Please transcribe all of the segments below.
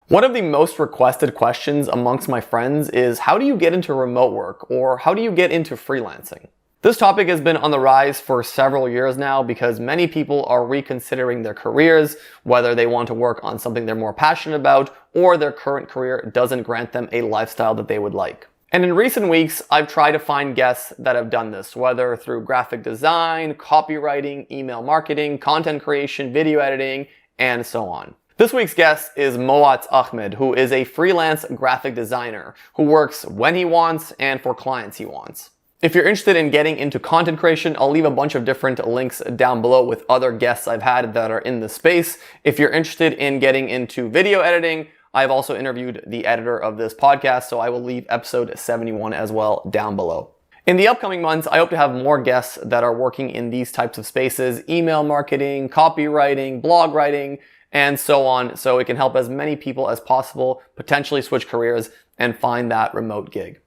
One of the most requested questions amongst my friends is, how do you get into remote work, or how do you get into freelancing? This topic has been on the rise for several years now because many people are reconsidering their careers, whether they want to work on something they're more passionate about or their current career doesn't grant them a lifestyle that they would like. And in recent weeks, I've tried to find guests that have done this, whether through graphic design, copywriting, email marketing, content creation, video editing, and so on. This week's guest is Moataz Ahmed, who is a freelance graphic designer who works when he wants and for clients he wants. If you're interested in getting into content creation, I'll leave a bunch of different links down below with other guests I've had that are in the space. If you're interested in getting into video editing, I've also interviewed the editor of this podcast, so I will leave episode 71 as well down below. In the upcoming months, I hope to have more guests that are working in these types of spaces: email marketing, copywriting, blog writing, and so on, so it can help as many people as possible potentially switch careers and find that remote gig.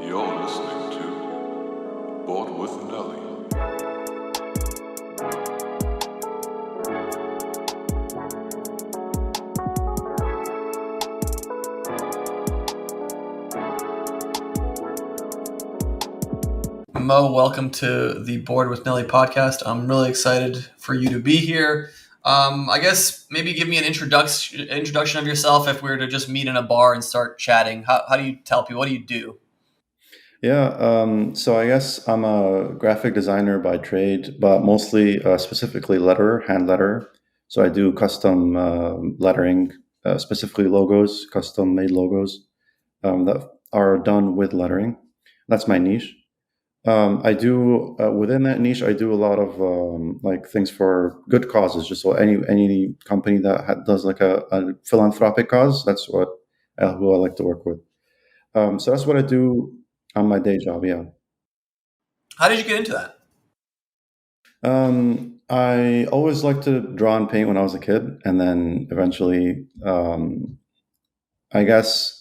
You're listening to Board with Nelly. Mo, welcome to the Board with Nelly podcast. I'm really excited for you to be here. I guess maybe give me an introduction of yourself if we were to just meet in a bar and start chatting. How do you tell people? What do you do? So I guess I'm a graphic designer by trade, but mostly specifically hand letterer. So I do custom lettering, specifically logos, custom made logos that are done with lettering. That's my niche. I do within that niche, I do a lot of like things for good causes. Just so any company that does like a philanthropic cause, that's who I like to work with. So that's what I do on my day job. Yeah. How did you get into that? I always liked to draw and paint when I was a kid, and then eventually, I guess.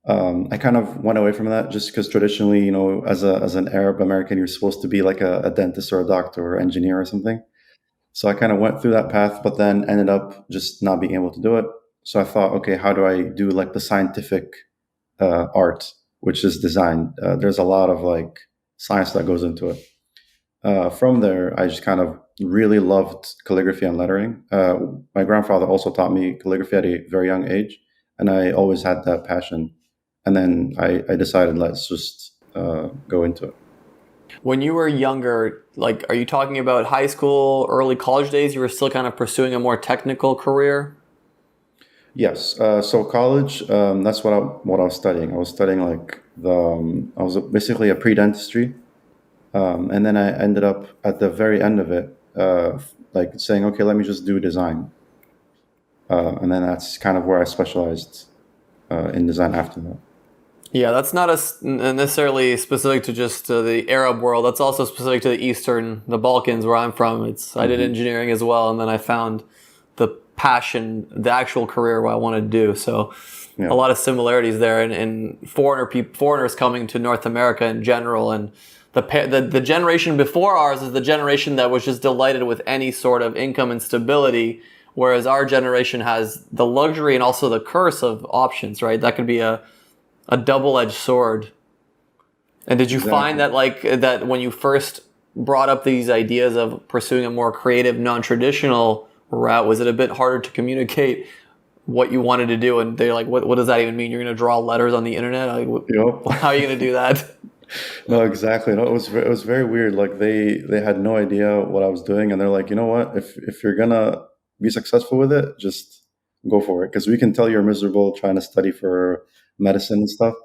I kind of went away from that just because traditionally, as an Arab American, you're supposed to be like a dentist or a doctor or engineer or something. So I kind of went through that path, but then ended up just not being able to do it. So I thought, okay, how do I do like the scientific art, which is design? There's a lot of like science that goes into it. From there, I just kind of really loved calligraphy and lettering. My grandfather also taught me calligraphy at a very young age, and I always had that passion. And then I decided, let's just go into it. When you were younger, like, are you talking about high school, early college days? You were still kind of pursuing a more technical career? Yes. So college, that's what I was studying. I was studying like I was basically a pre-dentistry. And then I ended up at the very end of it, like saying, okay, let me just do design. And then that's kind of where I specialized in design after that. Yeah, that's not necessarily specific to just the Arab world. That's also specific to the Balkans, where I'm from. I did engineering as well, and then I found the passion, the actual career what I wanted to do. So a lot of similarities there, and foreigners coming to North America in general, and the generation before ours is the generation that was just delighted with any sort of income and stability, whereas our generation has the luxury and also the curse of options, right? That could be a double-edged sword. And did you find that that when you first brought up these ideas of pursuing a more creative, non-traditional route, was it a bit harder to communicate what you wanted to do? And they're like, what does that even mean? You're going to draw letters on the internet? How are you going to do that? No, exactly. No, it was very weird. Like they had no idea what I was doing, and they're like, you know what? If you're gonna be successful with it, just go for it, because we can tell you're miserable trying to study for medicine and stuff.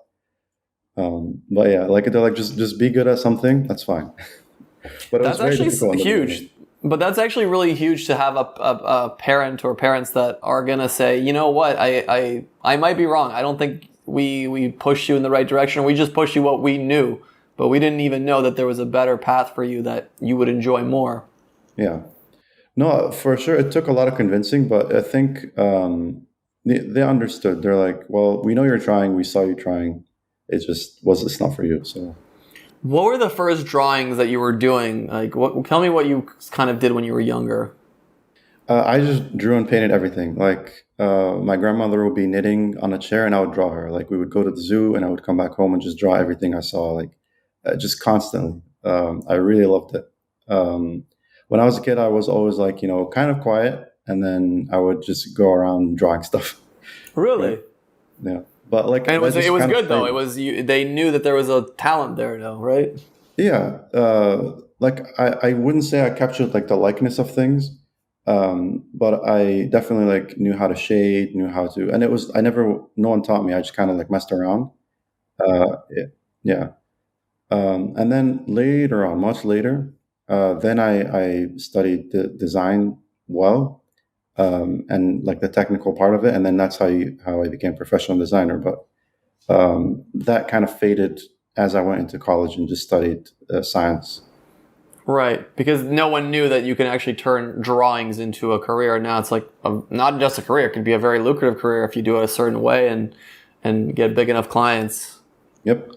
But yeah, like they're like, just be good at something. That's fine. But that's actually huge. But that's actually really huge to have a parent or parents that are gonna say, you know what, I might be wrong. I don't think we pushed you in the right direction. We just pushed you what we knew, but we didn't even know that there was a better path for you that you would enjoy more. Yeah. No, for sure. It took a lot of convincing, but I think they understood. They're like, well, we know you're trying. We saw you trying. It's not for you. So What were the first drawings that you were doing? Like, tell me what you kind of did when you were younger. I just drew and painted everything. Like my grandmother would be knitting on a chair, and I would draw her. Like we would go to the zoo, and I would come back home and just draw everything I saw, like just constantly. I really loved it. Um, when I was a kid, I was always like, kind of quiet, and then I would just go around drawing stuff. Right? Really? Yeah. But like And that it just was kind of good though. stayed. It was they knew that there was a talent there though, right? Yeah. Like I wouldn't say I captured like the likeness of things, but I definitely like knew how to shade, knew how to, and it was I never no one taught me. I just kind of like messed around. Yeah. Yeah. And then later on, much later, then I studied the design well, and like the technical part of it, and then that's how I became a professional designer. But that kind of faded as I went into college and just studied science. Right, because no one knew that you can actually turn drawings into a career. Now it's like not just a career; it can be a very lucrative career if you do it a certain way and get big enough clients. Yep.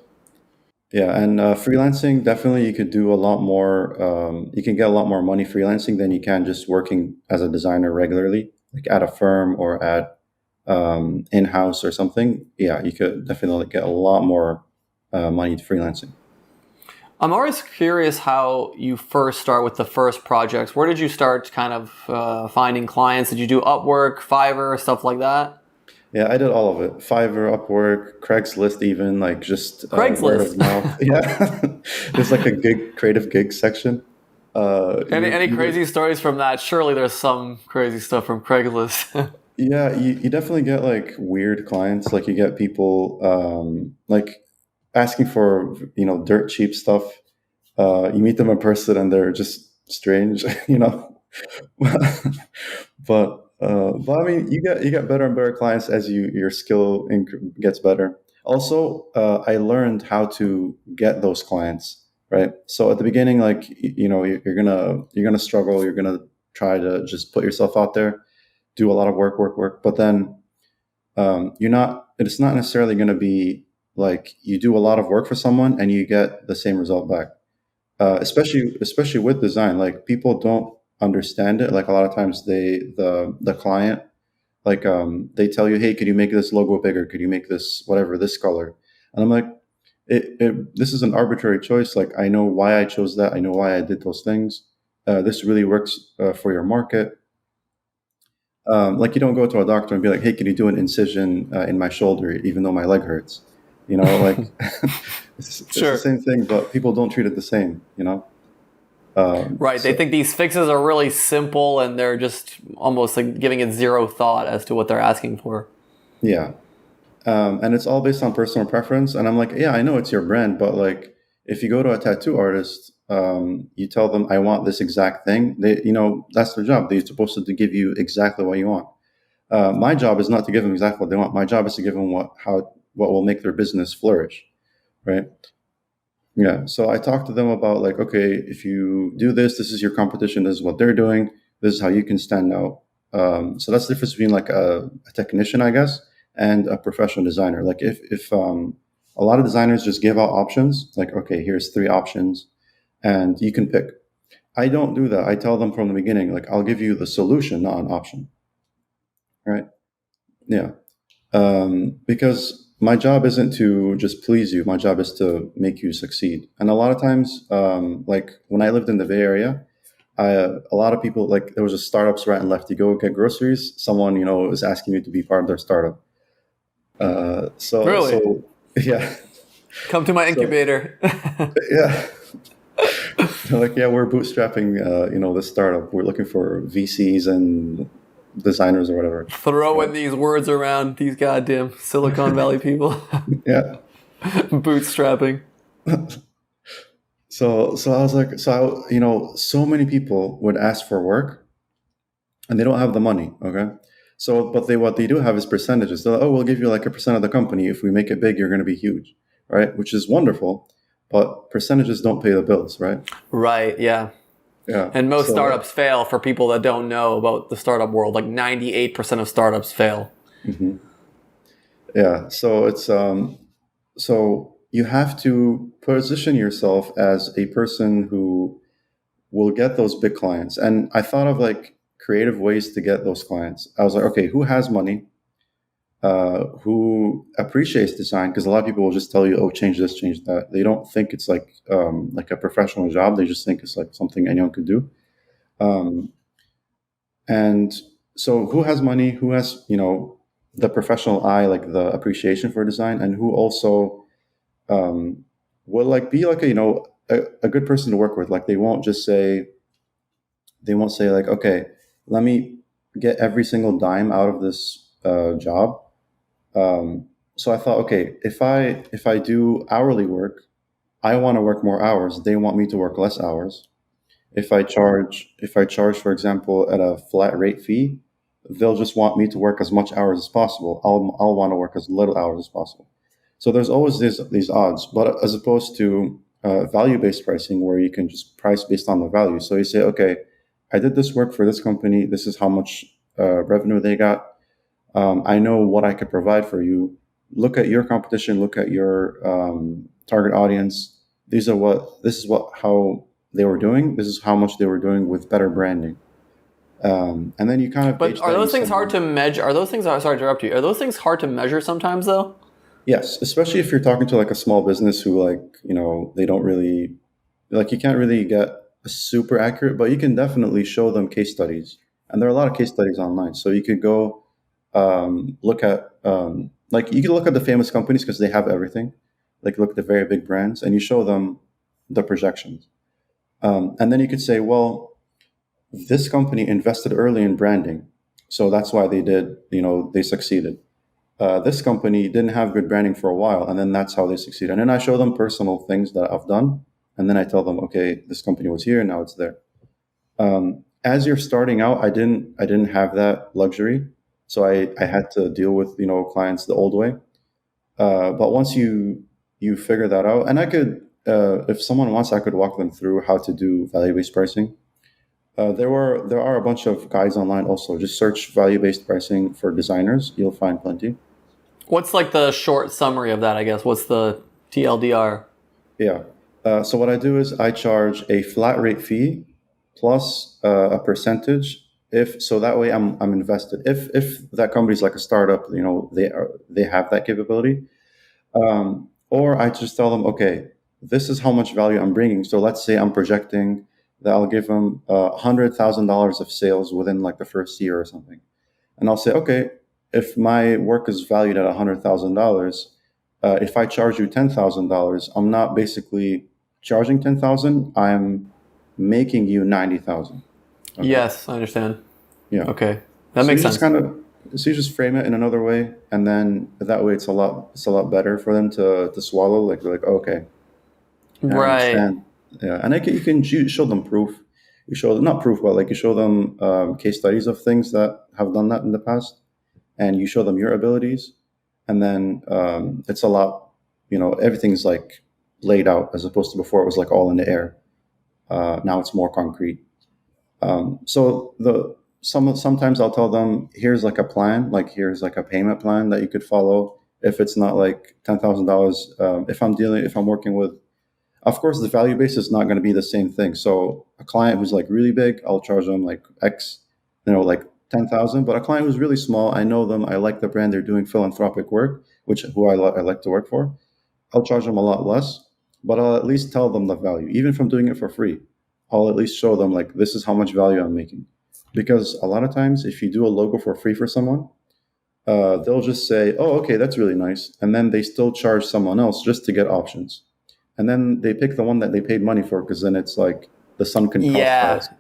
Yeah, and freelancing definitely you could do a lot more. You can get a lot more money freelancing than you can just working as a designer regularly, like at a firm or at in house or something. Yeah, you could definitely get a lot more money freelancing. I'm always curious how you first start with the first projects. Where did you start kind of finding clients? Did you do Upwork, Fiverr, stuff like that? Yeah, I did all of it. Fiverr, Upwork, Craigslist, even like just word of Craigslist. mouth. Yeah, there's like a creative gig section. Any You would, crazy stories from that? Surely there's some crazy stuff from Craigslist. yeah, you definitely get like weird clients. Like you get people like asking for dirt cheap stuff. You meet them in person and they're just strange, but I mean, you get better and better clients as your skill gets better. Also, I learned how to get those clients, right? So at the beginning, like you're gonna struggle. You're gonna try to just put yourself out there, do a lot of work. But then you're not. It's not necessarily going to be like you do a lot of work for someone and you get the same result back. Especially with design, like people don't understand it. Like a lot of times the client like they tell you, hey, could you make this logo bigger, could you make this whatever this color, and I'm like, this is an arbitrary choice. Like I know why I chose that, I know why I did those things. This really works for your market. Like you don't go to a doctor and be like, hey, can you do an incision in my shoulder even though my leg hurts, like it's the Sure. same thing, but people don't treat it the same. Right. They So think these fixes are really simple and they're just almost like giving it zero thought as to what they're asking for. yeah. And it's all based on personal preference. And I'm like, yeah, I know it's your brand, but like, if you go to a tattoo artist, you tell them, I want this exact thing. That's their job. They're supposed to give you exactly what you want. My job is not to give them exactly what they want. My job is to give them what will make their business flourish, right? Yeah. So I talked to them about like, okay, if you do this, this is your competition. This is what they're doing. This is how you can stand out. So that's the difference between like a technician, I guess, and a professional designer. Like if a lot of designers just give out options, like, okay, here's three options, and you can pick. I don't do that. I tell them from the beginning, like, I'll give you the solution, not an option, right? Yeah. Because my job isn't to just please you. My job is to make you succeed. And a lot of times, like when I lived in the Bay Area, a lot of people, like there was a startups right and left. You go get groceries, someone is asking you to be part of their startup. So Really? so yeah, Come to my so incubator. yeah. They're like, yeah, we're bootstrapping, this startup. We're looking for VCs and designers or whatever. Throwing Right? these words around, these goddamn Silicon Valley people. Yeah. Bootstrapping. So I was like, so many people would ask for work and they don't have the money. Okay. So, but what they do have is percentages. They're like, oh, we'll give you like a percent of the company. If we make it big, you're going to be huge. Right. Which is wonderful, but percentages don't pay the bills. Right. Right, yeah. Yeah. And most So, startups fail for people that don't know about the startup world. Like 98% of startups fail. mhm. Yeah. So it's, so you have to position yourself as a person who will get those big clients. And I thought of like creative ways to get those clients. I was like, okay, who has money? Who appreciates design? Because a lot of people will just tell you, "Oh, change this, change that." They don't think it's like a professional job. They just think it's like something anyone could do. Um, and so, who has money? Who has the professional eye, like the appreciation for design, and who also um, will like be like a good person to work with. Like they won't say like, okay, let me get every single dime out of this job. So I thought, okay, if I do hourly work, I want to work more hours. They want me to work less hours. If I charge, for example, at a flat rate fee, they'll just want me to work as much hours as possible. I'll want to work as little hours as possible. So there's always these odds, but as opposed to value based pricing, where you can just price based on the value. So you say, okay, I did this work for this company. This is how much revenue they got. I know what I could provide for you. Look at your competition. Look at your target audience. This is what how they were doing. This is how much they were doing with better branding. And then you kind of But gauge are that those things yourself. hard to measure? Are those things? Sorry to interrupt you. Are those things hard to measure sometimes, though? Yes, especially if you're talking to like a small business who they don't really like you can't really get super accurate, but you can definitely show them case studies. And there are a lot of case studies online. So you could go look at like you can look at the famous companies because they have everything. Like look at the very big brands and you show them the projections. And then you could say, well, this company invested early in branding. So that's why they succeeded. This company didn't have good branding for a while, and then that's how they succeed. And then I show them personal things that I've done, and then I tell them, okay, this company was here, now it's there. As you're starting out, I didn't have that luxury, so I had to deal with clients the old way. But once you figure that out, and I could, if someone wants, I could walk them through how to do value based pricing. There are a bunch of guides online also. Just search value based pricing for designers. You'll find plenty. What's like the short summary of that? I guess. What's the TLDR? Yeah. So what I do is I charge a flat rate fee plus a percentage. If so, that way I'm invested. If that company's like a startup, they have that capability. Or I just tell them, okay, this is how much value I'm bringing. So let's say I'm projecting that I'll give them $100,000 of sales within like the first year or something, and I'll say, okay, if my work is valued at $100,000, if I charge you $10,000, I'm not basically charging 10,000. I'm making you 90,000. Okay. Yes, I understand. Yeah. Okay, that So you makes just sense. so you just frame it in another way, and then that way it's a lot better for them to swallow. Like they're like, okay, yeah, I Right. understand. Yeah, and you can show them proof. You show not proof, but like you show them case studies of things that have done that in the past, and you show them your abilities, and then it's a lot. Everything's like laid out as opposed to before it was like all in the air. Now it's more concrete. So sometimes I'll tell them, here's like a plan, like here's like a payment plan that you could follow. If it's not like $10,000, if I'm working with, of course, the value base is not going to be the same thing. So a client who's like really big, I'll charge them like X, like 10,000. But a client who's really small, I know them, I like the brand, they're doing philanthropic work, who I like to work for. I'll charge them a lot less, but I'll at least tell them the value, even if I'm doing it for free. I'll at least show them like this is how much value I'm making. Because a lot of times, if you do a logo for free for someone, they'll just say, "Oh, okay, that's really nice," and then they still charge someone else just to get options, and then they pick the one that they paid money for because then it's like the sunken cost Yeah. fallacy.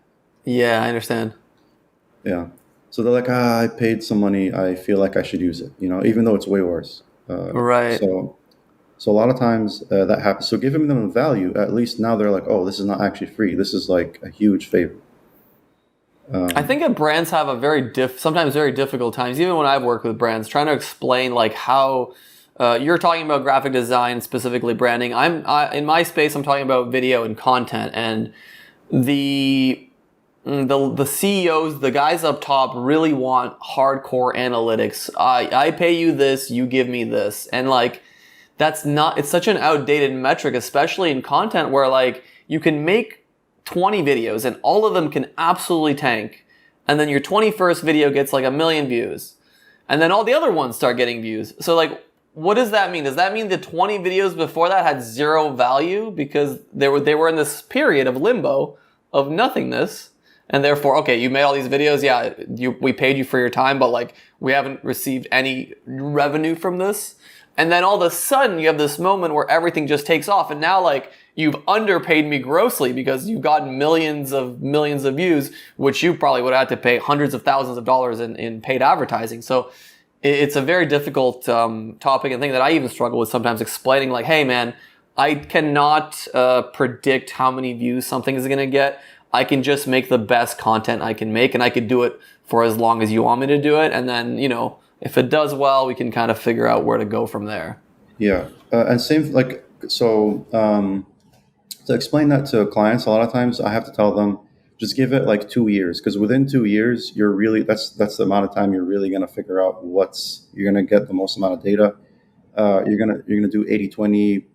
Yeah, I understand. Yeah. So they're like, I paid some money. I feel like I should use it, even though it's way worse. Right. So a lot of times that happens. So giving them value, at least now they're like, oh, this is not actually free. This is like a huge favor. I think that brands have a sometimes very difficult times, even when I've worked with brands, trying to explain like how you're talking about graphic design, specifically branding. In my space, I'm talking about video and content, and the the CEOs, the guys up top, really want hardcore analytics. I pay you this, you give me this, and like it's such an outdated metric, especially in content where like you can make 20 videos and all of them can absolutely tank. And then your 21st video gets like 1 million views. And then all the other ones start getting views. So like, what does that mean? Does that mean the 20 videos before that had zero value because they were in this period of limbo of nothingness? And therefore, okay, you made all these videos. Yeah, we paid you for your time, but like we haven't received any revenue from this. And then all of a sudden you have this moment where everything just takes off. And now like you've underpaid me grossly because you've gotten millions of views, which you probably would have had to pay hundreds of thousands of dollars in paid advertising. So it's a very difficult topic and thing that I even struggle with sometimes explaining like, hey man, I cannot predict how many views something is going to get. I can just make the best content I can make, and I could do it for as long as you want me to do it. And then, if it does well, we can kind of figure out where to go from there. Yeah. And same, like, so to explain that to clients, a lot of times I have to tell them, just give it like 2 years, because within 2 years, that's the amount of time you're really going to figure out you're going to get the most amount of data. You're going to do 80-20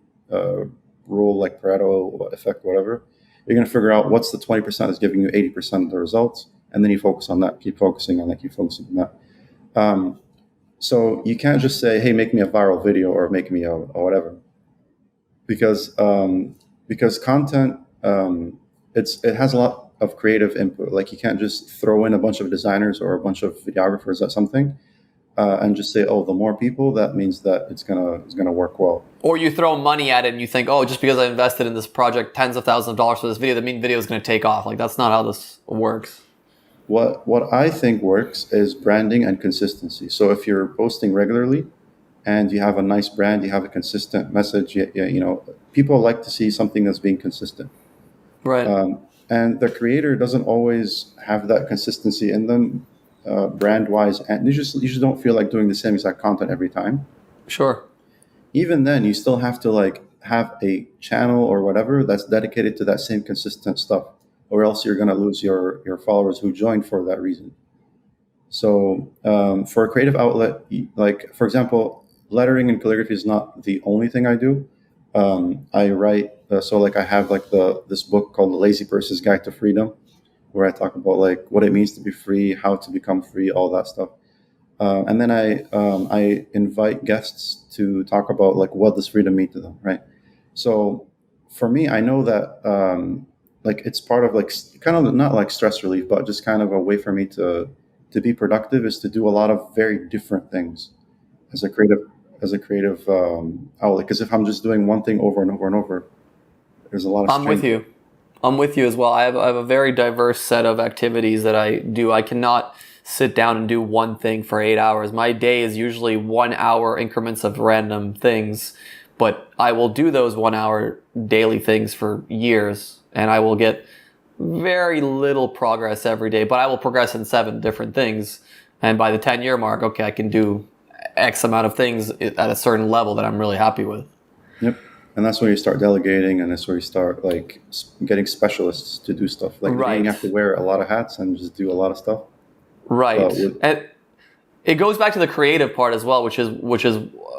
rule, like Pareto effect, whatever. You're going to figure out what's the 20% that's giving you 80% of the results. And then you focus on that, keep focusing on that. So you can't just say, hey, make me a viral video or make me a whatever. Because content, it has a lot of creative input. Like you can't just throw in a bunch of designers or a bunch of videographers at something and just say, oh, the more people, that means that it's gonna work well. Or you throw money at it and you think, oh, just because I invested in this project tens of thousands of dollars for this video, that means video is going to take off. Like that's not how this works. What I think works is branding and consistency. So if you're posting regularly and you have a nice brand, you have a consistent message, people like to see something that's being consistent. Right. And the creator doesn't always have that consistency in them, brand-wise, and you just don't feel like doing the same exact content every time. Sure. Even then, you still have to like have a channel or whatever that's dedicated to that same consistent stuff, or else you're going to lose your followers who joined for that reason. So for a creative outlet, like for example, lettering and calligraphy is not the only thing I do. I write, so like I have like this book called The Lazy Person's Guide to Freedom, where I talk about like what it means to be free, how to become free, all that stuff. And then I invite guests to talk about like what does freedom mean to them, right? So for me, I know that like it's part of like kind of not like stress relief, but just kind of a way for me to be productive is to do a lot of very different things as a creative outlet. Because if I'm just doing one thing over and over and over, there's a lot of strain. I'm with you as well. I have a very diverse set of activities that I do. I cannot sit down and do one thing for 8 hours. My day is usually 1 hour increments of random things, but I will do those 1 hour daily things for years, and I will get very little progress every day, but I will progress in 7 different things. And by the 10-year mark, okay, I can do X amount of things at a certain level that I'm really happy with. Yep. And that's where you start delegating, and that's where you start like getting specialists to do stuff. Like right. You have to wear a lot of hats and just do a lot of stuff. Right. And it goes back to the creative part as well, which is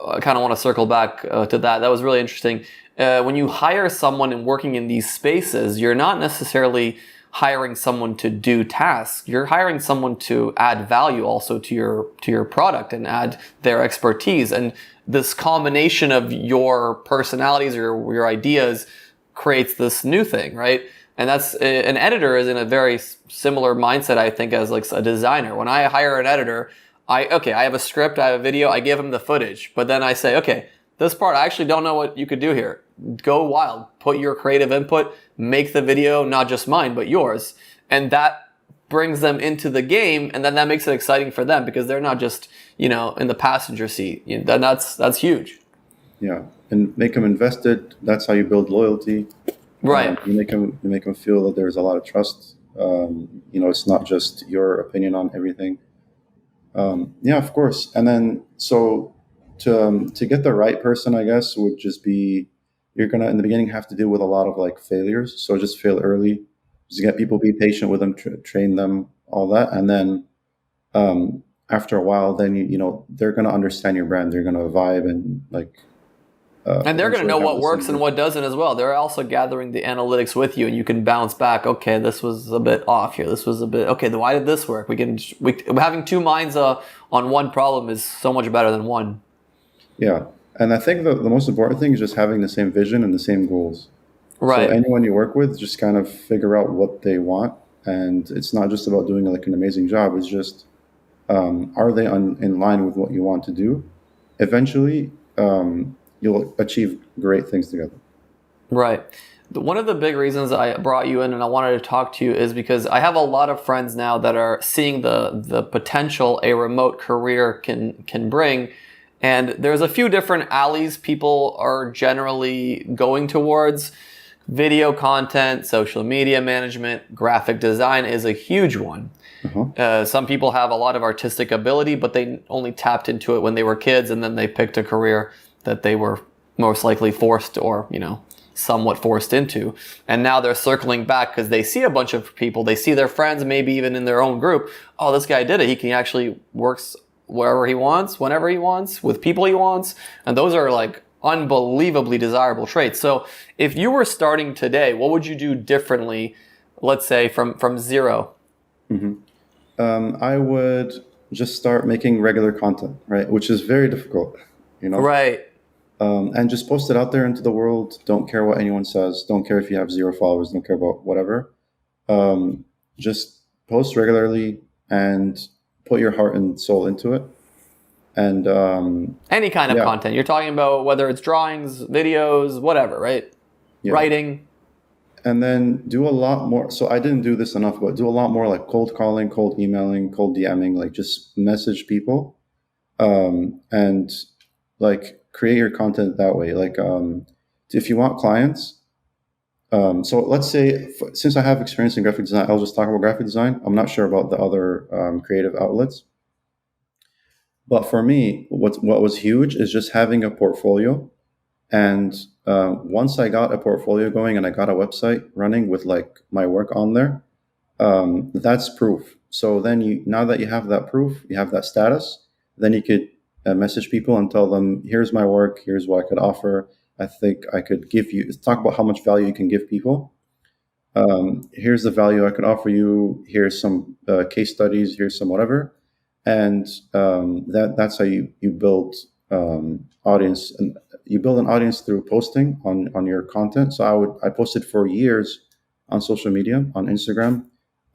I kind of want to circle back to that. That was really interesting. When you hire someone and working in these spaces, you're not necessarily hiring someone to do tasks. You're hiring someone to add value also to your product and add their expertise. And this combination of your personalities or your ideas creates this new thing, right? And that's an editor is in a very similar mindset, I think, as like a designer. When I hire an editor, I have a script, I have a video, I give him the footage, but then I say, okay, this part, I actually don't know what you could do here. Go wild, put your creative input, make the video, not just mine, but yours. And that brings them into the game, and then that makes it exciting for them because they're not just, in the passenger seat. That's huge. Yeah, and make them invested. That's how you build loyalty. Right. You make them feel that there's a lot of trust. It's not just your opinion on everything. Yeah, of course. And then so to get the right person, I guess, would just be you're gonna in the beginning have to deal with a lot of like failures. So just fail early. Just get people, be patient with them, train them, all that, and then after a while, then they're gonna understand your brand. They're gonna vibe and like And they're going to eventually know have what the same works and vision. what doesn't as well. They're also gathering the analytics with you, and you can bounce back. Okay, this was a bit off here. This was a bit okay. Then why did this work? Having two minds on one problem is so much better than one. Yeah. And I think the most important thing is just having the same vision and the same goals. So Right. anyone you work with, just kind of figure out what they want. And it's not just about doing like an amazing job. It's just, are they in line with what you want to do? Eventually, you'll achieve great things together. Right. One of the big reasons I brought you in and I wanted to talk to you is because I have a lot of friends now that are seeing the potential a remote career can bring. And there's a few different alleys people are generally going towards. Video content, social media management, graphic design is a huge one. Uh-huh. Some people have a lot of artistic ability, but they only tapped into it when they were kids, and then they picked a career that they were most likely forced or, somewhat forced into. And now they're circling back because they see a bunch of people, they see their friends, maybe even in their own group. Oh, this guy did it. He can actually works wherever he wants, whenever he wants, with people he wants. And those are like unbelievably desirable traits. So if you were starting today, what would you do differently, let's say from zero? I would just start making regular content, right? Which is very difficult, you know? Right. And just post it out there into the world. Don't care what anyone says. Don't care if you have 0 followers. Don't care about whatever. Just post regularly and put your heart and soul into it. And Any kind of yeah, content. You're talking about whether it's drawings, videos, whatever, right? yeah. Writing. And then do a lot more. So I didn't do this enough, but do a lot more like cold calling, cold emailing, cold DMing, like just message people, and like create your content that way. Like if you want clients, so let's say since I have experience in graphic design, I'll just talk about graphic design. I'm not sure about the other creative outlets, but for me, what was huge is just having a portfolio. And once I got a portfolio going and I got a website running with like my work on there, that's proof. So then now that you have that proof, you have that status, then you could message people and tell them, here's my work, here's what I could offer. I think I could give you, talk about how much value you can give people. Here's the value I could offer you. Here's some case studies. Here's some whatever. And that's how you build audience, and you build an audience through posting on your content. So I posted for years on social media, on Instagram.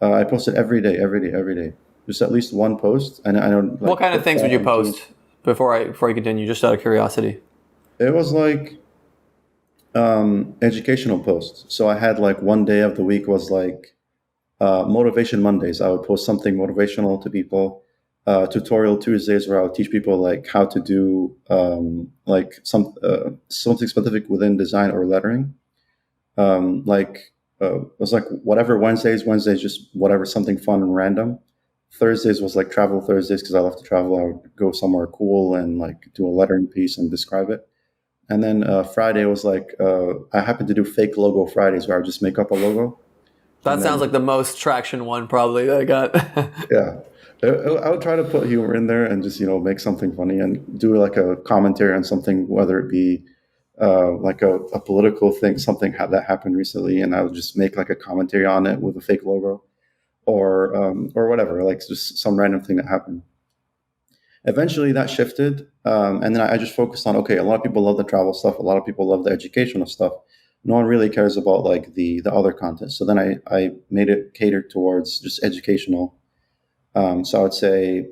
I posted every day, every day, just at least one post. And I don't What like kind of put things would that you into. post before I continue, just out of curiosity? It was like educational posts. So I had like one day of the week was like motivation Mondays. I would post something motivational to people. Tutorial Tuesdays where I would teach people like how to do like something specific within design or lettering. It was like whatever Wednesdays just whatever, something fun and random. Thursdays was like travel Thursdays because I love to travel. I would go somewhere cool and like do a lettering piece and describe it. And then Friday was like I happened to do fake logo Fridays where I would just make up a logo. That And sounds then like the most traction one probably that I got. yeah, I would try to put humor in there and just make something funny and do like a commentary on something, whether it be like a political thing, something that happened recently, and I would just make like a commentary on it with a fake logo, or whatever, like just some random thing that happened. Eventually, that shifted, and then I just focused on, okay, a lot of people love the travel stuff, a lot of people love the educational stuff. No one really cares about like the other content. So then I made it catered towards just educational. So I would say,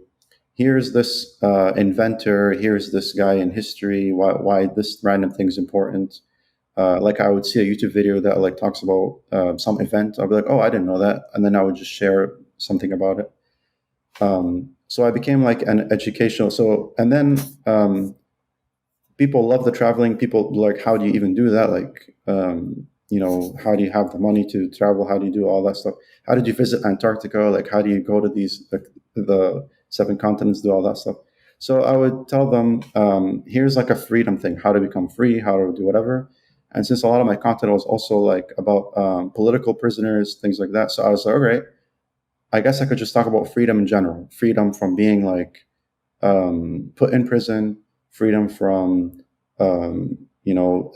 here's this inventor, here's this guy in history, why this random thing is important. Like I would see a YouTube video that like talks about some event. I'll be like, oh, I didn't know that, and then I would just share something about it. So I became like an educational. So and then people love the traveling. People like, how do you even do that? Like, how do you have the money to travel? How do you do all that stuff? How did you visit Antarctica? Like, how do you go to these the 7 continents? Do all that stuff. So I would tell them, here's like a freedom thing: how to become free, how to do whatever. And since a lot of my content was also like about political prisoners, things like that, so I was like, all right, I guess I could just talk about freedom in general, freedom from being like put in prison, freedom from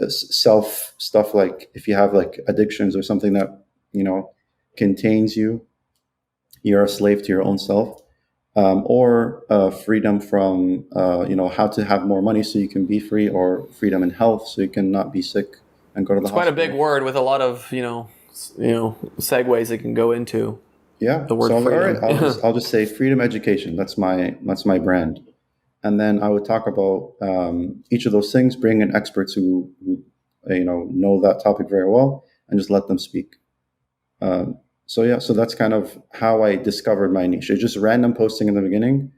self stuff, like if you have like addictions or something that contains you, you're a slave to your own self. Or freedom from how to have more money so you can be free, or freedom in health so you can not be sick and go to the It's quite a big hospital. word with a lot of segues it can go into Yeah. the word So I was like, all right, freedom. I'll just say freedom education. That's my brand. And then I would talk about each of those things, bring in experts who know that topic very well, and just let them speak. So yeah, so that's kind of how I discovered my niche. It's just random posting in the beginning,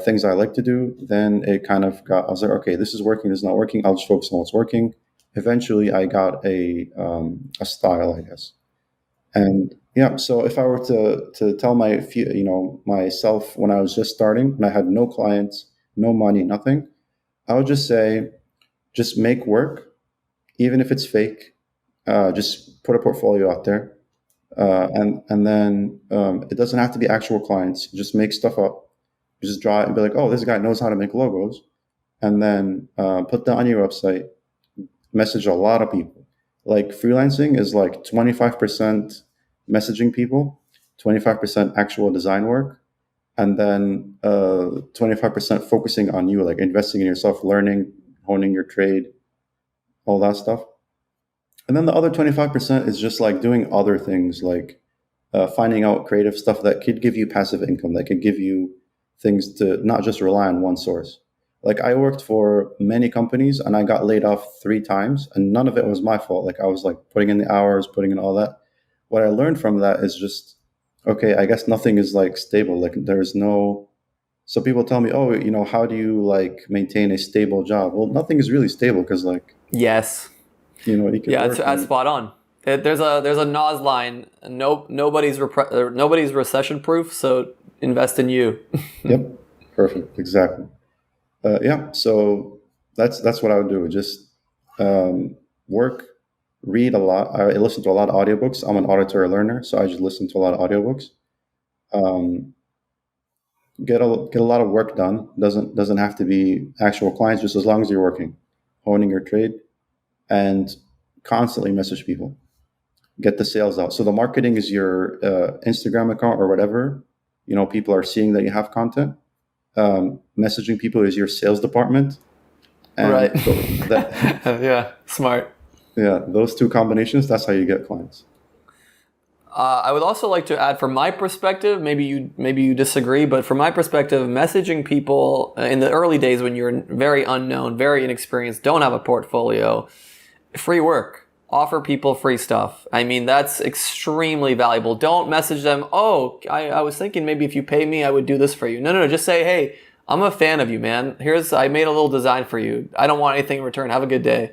things I like to do. Then it kind of got. I was like, okay, this is working. This is not working. I'll just focus on what's working. Eventually, I got a style, I guess. And yeah, so if I were to tell myself when I was just starting and I had no clients, no money, nothing, I would just say, just make work, even if it's fake. Just put a portfolio out there, and then it doesn't have to be actual clients. Just make stuff up. Just draw it and be like, oh, this guy knows how to make logos, and then put that on your website. Message a lot of people. Like freelancing is like 25% messaging people, 25% actual design work, and then 25% focusing on you, like investing in yourself, learning, honing your trade, all that stuff. And then the other 25% is just like doing other things, like finding out creative stuff that could give you passive income, that could give you things to not just rely on one source. Like I worked for many companies and I got laid off 3 times, and none of it was my fault. Like I was like putting in the hours, putting in all that. What I learned from that is just, okay, I guess nothing is like stable. Like there's no, so people tell me, oh, how do you like maintain a stable job? Well, nothing is really stable because like, Yes. you could Yeah, work that's and spot on. There's a Nas line. Nobody's recession proof. So invest in you. yep, perfect, exactly. Yeah, so that's what I would do. Just work, read a lot. I listen to a lot of audiobooks. I'm an auditory learner, so I just listen to a lot of audiobooks. Um, get a lot of work done. Doesn't have to be actual clients, just as long as you're working, honing your trade, and constantly message people. Get the sales out. So the marketing is your Instagram account or whatever. People are seeing that you have content. Messaging people is your sales department, Right. and that Yeah. Smart. yeah, those two combinations, that's how you get clients. I would also like to add, from my perspective, maybe you disagree, but from my perspective, messaging people in the early days when you're very unknown, very inexperienced, don't have a portfolio, free work. Offer people free stuff. I mean, that's extremely valuable. Don't message them, oh, I was thinking maybe if you pay me, I would do this for you. No. Just say, hey, I'm a fan of you, man. I made a little design for you. I don't want anything in return. Have a good day.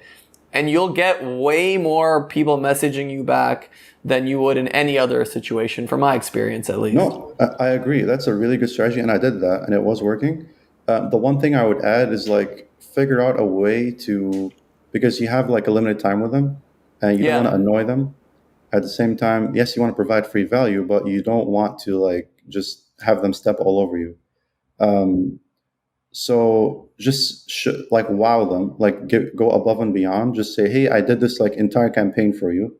And you'll get way more people messaging you back than you would in any other situation, from my experience at least. No, I agree. That's a really good strategy, and I did that, and it was working. The one thing I would add is like figure out a way to, because you have like a limited time with them, and you don't want Yeah, to annoy them. At the same time, yes, you want to provide free value, but you don't want to like just have them step all over you. Um, So just like wow them, like go above and beyond. Just say, hey, I did this like entire campaign for you.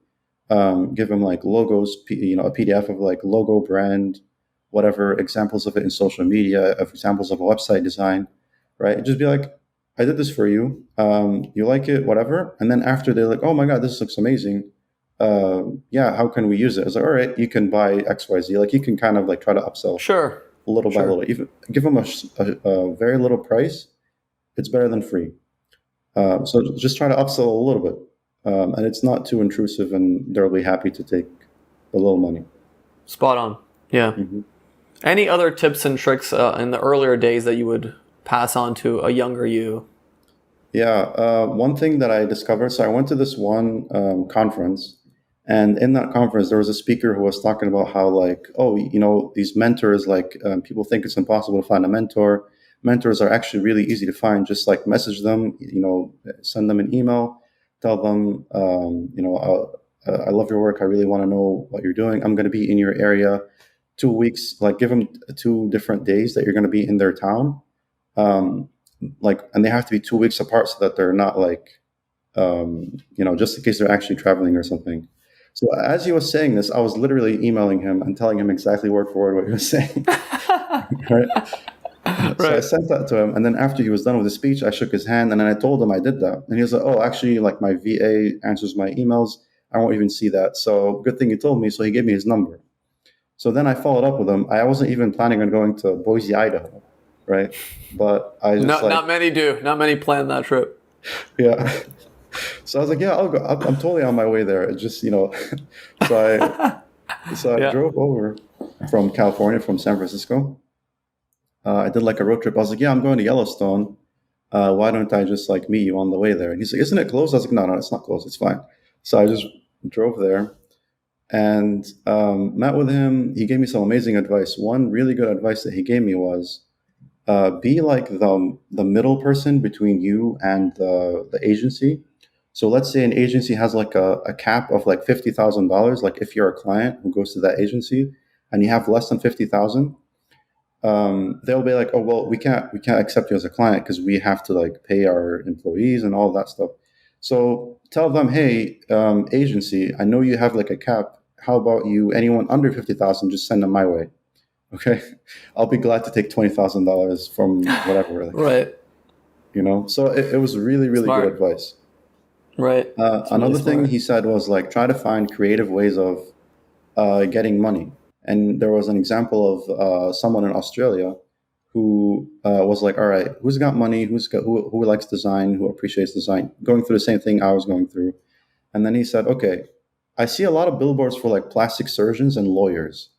Give them like logos, a PDF of like logo, brand, whatever, examples of it in social media, of examples of a website design, right? Just be like, I did this for you. You like it, whatever. And then after they're like, oh my God, this looks amazing. Yeah, how can we use it? It's like, all right, you can buy X, Y, Z. Like you can kind of like try to upsell sure, little by sure. little. Even give them a very little price. It's better than free. So just try to upsell a little bit, and it's not too intrusive, and they'll be happy to take the little money. Spot on. Yeah. Hmm. Any other tips and tricks in the earlier days that you would pass on to a younger you? Yeah, one thing that I discovered. So I went to this one conference, and in that conference, there was a speaker who was talking about how, like, oh, these mentors, like, people think it's impossible to find a mentor. Mentors are actually really easy to find. Just like message them, send them an email, tell them, I love your work. I really want to know what you're doing. I'm going to be in your area 2 weeks. Like, give them 2 different days that you're going to be in their town. Um, and they have to be 2 weeks apart so that they're not like just in case they're actually traveling or something. So as he was saying this, I was literally emailing him and telling him exactly word for word what he was saying. Right. So I Right. sent that to him, and then after he was done with the speech, I shook his hand, and then I told him I did that, and he was like, "Oh, actually, like my VA answers my emails. I won't even see that. So good thing you told me." So he gave me his number. So then I followed up with him. I wasn't even planning on going to Boise, Idaho, right? But I just No, like, not many do. Not many plan that trip. yeah. So I was like, yeah, I'll go. I'm totally on my way there. It just, so I Yeah. drove over from California, from San Francisco. I did like a road trip. I was like, yeah, I'm going to Yellowstone. Why don't I just like meet you on the way there? And he's like, isn't it close? I was like, no, it's not close. It's fine. So I just drove there and met with him. He gave me some amazing advice. One really good advice that he gave me was be like the middle person between you and the agency. So let's say an agency has like a cap of like $50,000. Like if you're a client who goes to that agency and you have less than 50,000, they'll be like, oh well, we can't accept you as a client because we have to like pay our employees and all that stuff. So tell them, hey, agency, I know you have like a cap. How about you? Anyone under 50,000, just send them my way. Okay, I'll be glad to take $20,000 from whatever. Like, Right. so it was really really good Smart. advice. Right. It's really Another thing smart. he said was like try to find creative ways of getting money. And there was an example of someone in Australia who was like, all right, who's got money? Who likes design? Who appreciates design? Going through the same thing I was going through. And then he said, okay, I see a lot of billboards for like plastic surgeons and lawyers.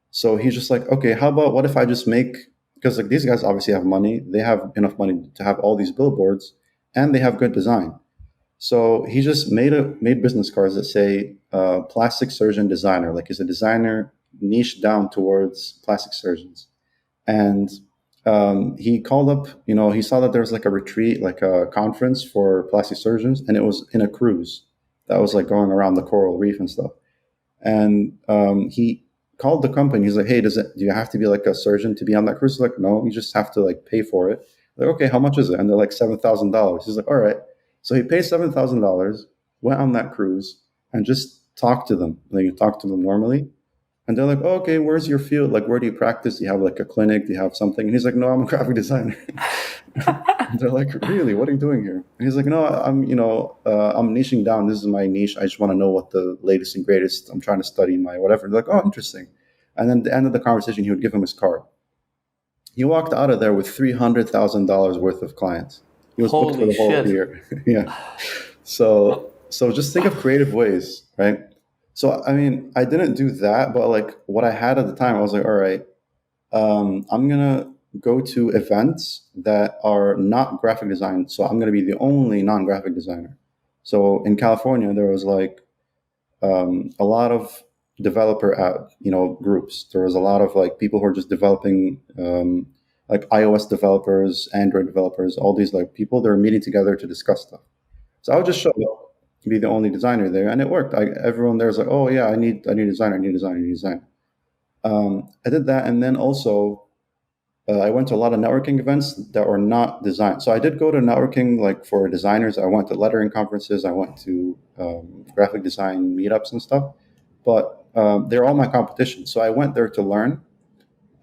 So he's just like, okay, how about what if I just make, because like these guys obviously have money, they have enough money to have all these billboards and they have good design. So he just made business cards that say plastic surgeon designer, like he's a designer niche down towards plastic surgeons. And he called up, he saw that there was like a retreat, like a conference for plastic surgeons, and it was in a cruise that was like going around the coral reef and stuff. And he called the company. He's like, "Hey, do you have to be like a surgeon to be on that cruise?" He's like, "No, you just have to like pay for it." Like, okay, how much is it? And they're like $7,000. He's like, "All right." So he paid $7,000, went on that cruise, and just talked to them. Like, you talk to them normally, and they're like, oh, "Okay, where's your field? Like, where do you practice? Do you have like a clinic? Do you have something?" And he's like, "No, I'm a graphic designer." And they're like, "Really? What are you doing here?" And he's like, "No, I'm niching down. This is my niche. I just want to know what the latest and greatest. I'm trying to study my whatever." They're like, "Oh, interesting." And then at the end of the conversation, he would give him his card. He walked out of there with $300,000 worth of clients. He was booked for Holy the whole shit. year. Yeah. So just think of creative ways, right? So I mean, I didn't do that, but like what I had at the time, I was like, all right, I'm gonna go to events that are not graphic design. So I'm gonna be the only non-graphic designer. So in California, there was like a lot of developer groups. There was a lot of like people who are just developing like iOS developers, Android developers, all these like people. They're meeting together to discuss stuff. So I would just show up, be the only designer there, and it worked. Everyone there was like, "Oh yeah, I need a designer, I need a designer, I need a designer." I did that, and then also I went to a lot of networking events that were not design. So I did go to networking like for designers. I went to lettering conferences. I went to graphic design meetups and stuff. But they're all my competition. So I went there to learn,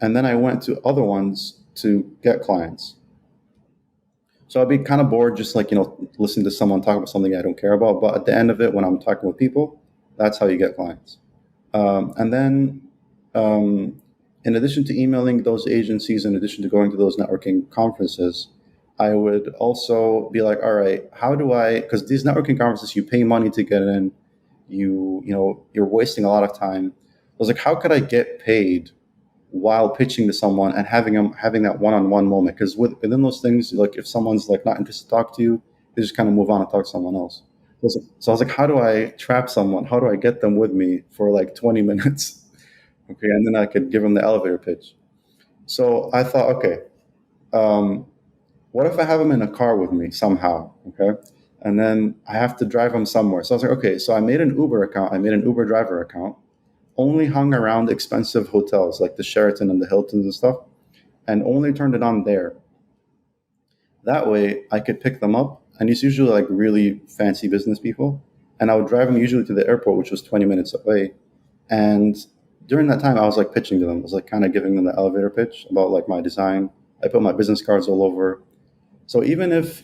and then I went to other ones to get clients. So I'd be kind of bored, just like listening to someone talk about something I don't care about. But at the end of it, when I'm talking with people, that's how you get clients. And then, in addition to emailing those agencies, in addition to going to those networking conferences, I would also be like, all right, how do I? Because these networking conferences, you pay money to get in. You're wasting a lot of time. I was like, how could I get paid while pitching to someone and having that one-on-one moment? Because within those things, like if someone's like not interested to talk to you, they just kind of move on and talk to someone else. So I was like, how do I trap someone? How do I get them with me for like 20 minutes? Okay, and then I could give them the elevator pitch. So I thought, okay, um, what if I have them in a car with me somehow? Okay, and then I have to drive them somewhere. So I was like, okay, so I made an Uber account. I made an Uber driver account. Only hung around expensive hotels like the Sheraton and the Hiltons and stuff, and only turned it on there. That way, I could pick them up and it's usually like really fancy business people. And I would drive them usually to the airport, which was 20 minutes away. And during that time, I was like pitching to them. I was like kind of giving them the elevator pitch about like my design. I put my business cards all over. So even if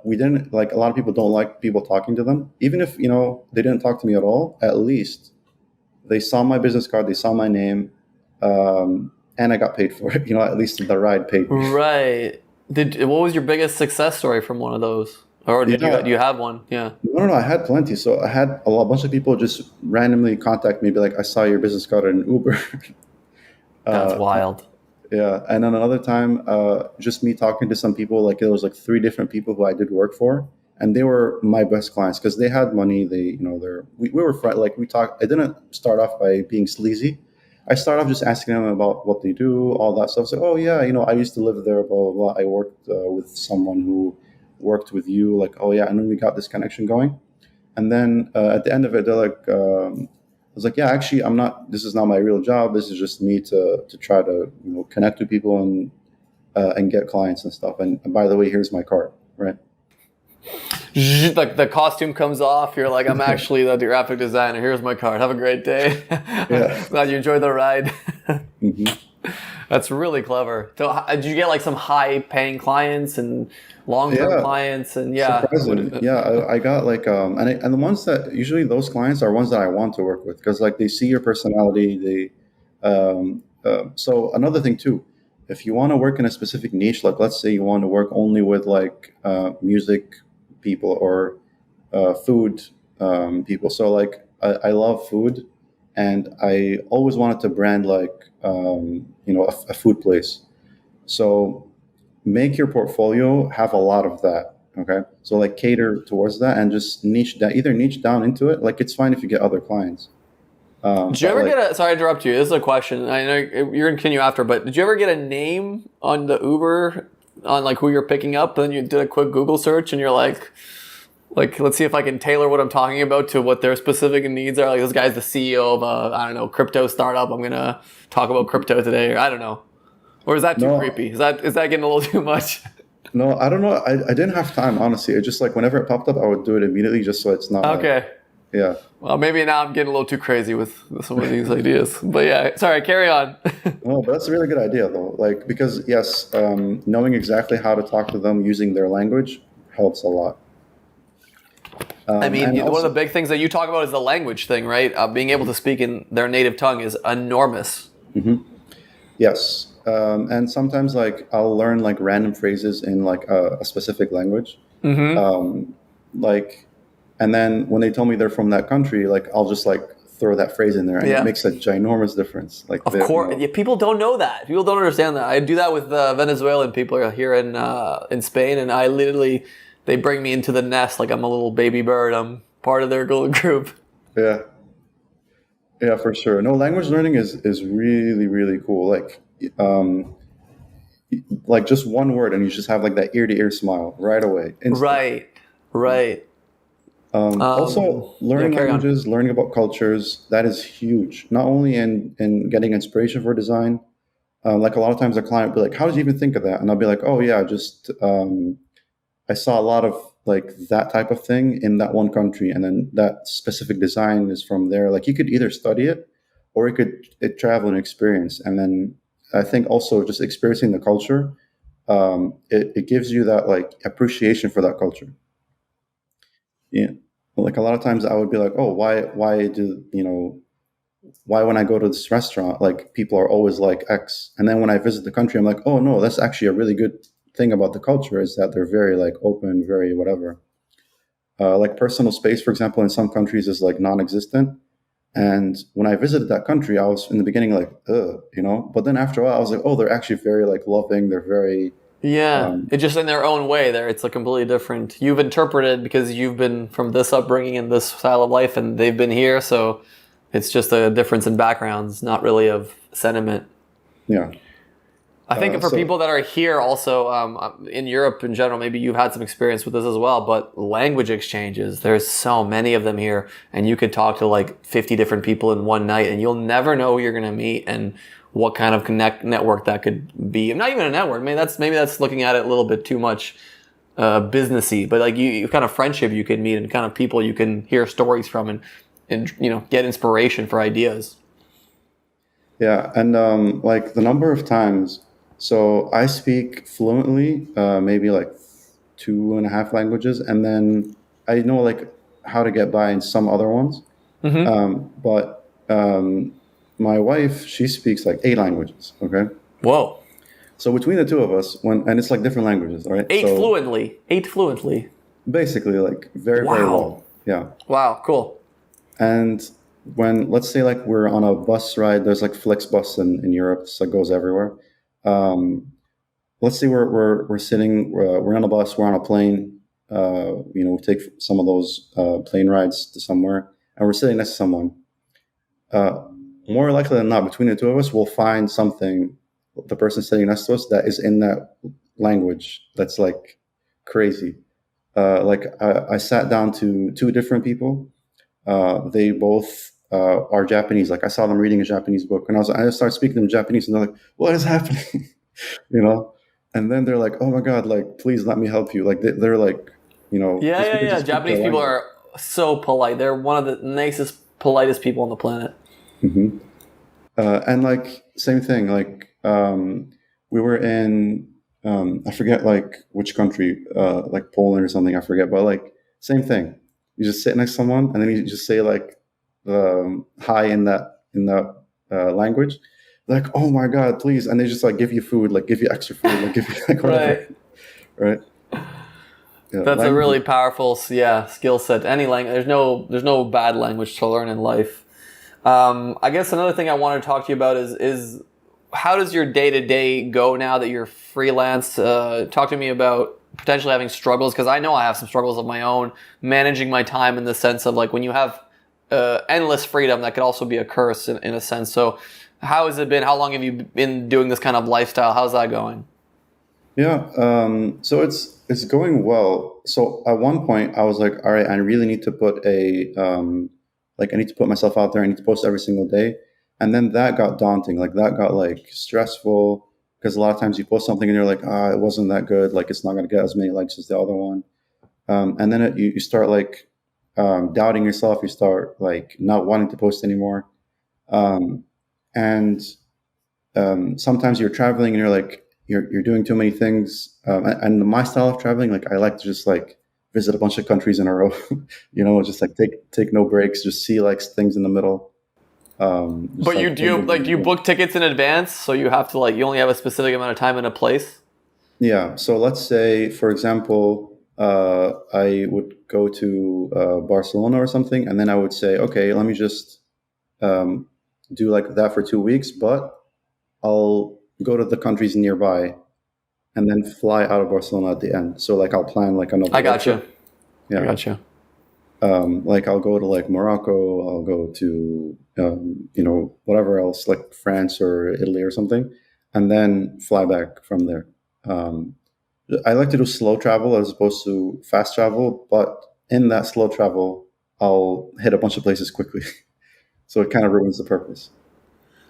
we didn't, like, a lot of people don't like people talking to them, even if, they didn't talk to me at all, at least they saw my business card, they saw my name, and I got paid for it. At least the ride paid me. Right. What was your biggest success story from one of those? Or do you have one? Yeah. No, I had plenty. So I had a bunch of people just randomly contact me, be like, I saw your business card in Uber. That's wild. Yeah. And then another time, just me talking to some people, like there was like 3 different people who I did work for, and they were my best clients because they had money. They, we were like, we talked. I didn't start off by being sleazy. I started off just asking them about what they do, all that stuff. So, oh yeah, I used to live there, blah, blah, blah. I worked with someone who worked with you. Like, oh yeah, and then we got this connection going. And then at the end of it, they're like, I was like, yeah, actually, this is not my real job. This is just me to try to, connect with people and get clients and stuff. And by the way, here's my card, right? Like the costume comes off. You're like, I'm actually the graphic designer. Here's my card. Have a great day. Yeah. Glad you enjoyed the ride. Mm-hmm. That's really clever. So, did you get like some high-paying clients and long-term clients? And surprisingly, I got like and the ones that usually those clients are ones that I want to work with because like they see your personality. So another thing too, if you want to work in a specific niche, like let's say you want to work only with like music people or food people. So like I love food, and I always wanted to brand like a food place. So make your portfolio have a lot of that. Okay, so like cater towards that and just either niche down into it. Like it's fine if you get other clients. Did you ever get sorry to interrupt you. This is a question. I know you're going to continue after, but did you ever get a name on the Uber on like who you're picking up? And then you did a quick Google search and you're like, let's see if I can tailor what I'm talking about to what their specific needs are. Like this guy's the CEO of a, crypto startup. I'm going to talk about crypto today, or I don't know. Or is that too creepy? Is that getting a little too much? No, I don't know. I didn't have time, honestly. It just like whenever it popped up, I would do it immediately just so it's not. Okay. Yeah. Well, maybe now I'm getting a little too crazy with some of these ideas. But yeah, sorry, carry on. No, but that's a really good idea though. Like, because yes, knowing exactly how to talk to them using their language helps a lot. One of the big things that you talk about is the language thing, right? Being able to speak in their native tongue is enormous. Mm-hmm. Yes. And sometimes like I'll learn like random phrases in like a specific language. Mm-hmm. And then when they tell me they're from that country, like I'll just like throw that phrase in there, and it makes a ginormous difference. Like, of course, people don't know that. People don't understand that. I do that with Venezuelan people here in Spain, and they bring me into the nest like I'm a little baby bird. I'm part of their little group. Yeah, for sure. No, language learning is really, really cool. Like just one word, and you just have like that ear to ear smile right away. Instantly. Right. Also, learning languages, learning about cultures, that is huge. Not only in getting inspiration for design. Like a lot of times a client will be like, how did you even think of that? And I'll be like, oh yeah, just I saw a lot of like that type of thing in that one country. And then that specific design is from there. Like you could either study it or you could travel and experience. And then I think also just experiencing the culture, it gives you that like appreciation for that culture. Yeah. Like a lot of times I would be like, oh, why when I go to this restaurant, like people are always like X. And then when I visit the country, I'm like, oh no, that's actually a really good thing about the culture is that they're very like open, very whatever. Like personal space, for example, in some countries is like non-existent. And when I visited that country, I was in the beginning like, but then after a while I was like, oh, they're actually very like loving. They're very, it's just in their own way there. It's a completely different. You've interpreted because you've been from this upbringing and this style of life, and they've been here. So it's just a difference in backgrounds, not really of sentiment. Yeah. I think for people that are here also, in Europe in general, maybe you've had some experience with this as well, but language exchanges, there's so many of them here, and you could talk to like 50 different people in one night, and you'll never know who you're going to meet and what kind of network that could be. Not even a network. Maybe that's looking at it a little bit too much. businessy, but like you kind of friendship you can meet and kind of people you can hear stories from and get inspiration for ideas. Yeah, and like the number of times, so I speak fluently, maybe like two and a half languages, and then I know like how to get by in some other ones. Mm-hmm. But my wife, she speaks like eight languages. Okay, Whoa. so between the two of us, and it's like different languages, right? Eight So fluently. Eight fluently. basically, like very, very Wow. well. Yeah. Wow. Cool. And when, let's say, like we're on a bus ride, there's like Flixbus in Europe, so it goes everywhere. Um, let's say we're sitting, we're on a bus, we're on a plane. We take some of those plane rides to somewhere, and we're sitting next to someone. Uh, More likely than not, between the two of us, we'll find something, the person sitting next to us, that is in that language. That's like crazy. Like I sat down to two different people. They both are Japanese. Like I saw them reading a Japanese book, and I started speaking to them Japanese, and they're like, "What is happening?" you know. And then they're like, "Oh my god! Like, please let me help you." Like they're like, Yeah, because yeah, we can yeah. just speak their Japanese people language. are so polite. They're one of the nicest, politest people on the planet. Hmm. And like same thing. Like we were in I forget like which country, like Poland or something. I forget, but like same thing. You just sit next to someone, and then you just say like hi in that language. Like, oh my god, please, and they just like give you food, like give you extra food, like give you like whatever, Right. right? Yeah, That's a language. really powerful, yeah, skill set. Any language, there's no bad language to learn in life. I guess another thing I want to talk to you about is how does your day to day go now that you're freelance? Talk to me about potentially having struggles because I know I have some struggles of my own managing my time in the sense of like when you have endless freedom that could also be a curse in a sense. So how has it been? How long have you been doing this kind of lifestyle? How's that going? Yeah, so it's going well. So at one point, I was like, all right, I really need to put I need to put myself out there. I need to post every single day, and then that got daunting. Like that got like stressful because a lot of times you post something and you're like, ah, it wasn't that good. Like it's not going to get as many likes as the other one, and then you start like doubting yourself. You start like not wanting to post anymore, um, and sometimes you're traveling and you're like you're doing too many things. And my style of traveling, like I like to just like visit a bunch of countries in a row. Just like take no breaks, just see like things in the middle. Just But you like do take you the like do you view. book tickets in advance so you have to like you only have a specific amount of time in a place? Yeah. So let's say, for example, I would go to Barcelona or something, and then I would say, okay, let me just um, do like that for 2 weeks, but I'll go to the countries nearby and then fly out of Barcelona at the end. So like I'll plan like another I road trip. gotcha. I Yeah. gotcha. Like I'll go to like Morocco, I'll go to whatever else, like France or Italy or something, and then fly back from there. Um, I like to do slow travel as opposed to fast travel, but in that slow travel, I'll hit a bunch of places quickly, so it kind of ruins the purpose.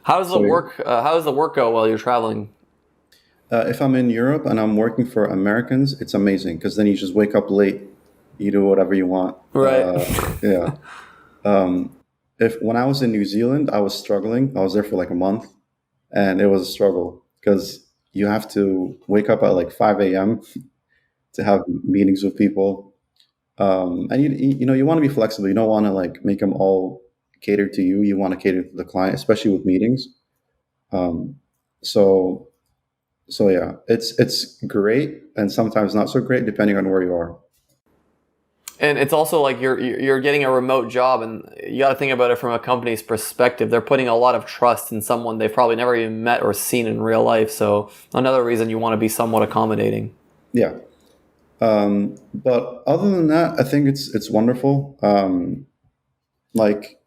How does the So work? How does the work go while you're traveling? if I'm in Europe and I'm working for Americans, it's amazing because then you just wake up late, you do whatever you want. Right. Yeah. Um, if when I was in New Zealand, I was struggling. I was there for like a month, and it was a struggle because you have to wake up at like 5 a.m. to have meetings with people, and you want to be flexible. You don't want to like make them all cater to you. You want to cater to the client, especially with meetings. Um, so so yeah, it's great and sometimes not so great depending on where you are. And it's also like you're getting a remote job, and you got to think about it from a company's perspective. They're putting a lot of trust in someone they've probably never even met or seen in real life. So another reason you want to be somewhat accommodating. Yeah. But other than that, I think it's wonderful. Like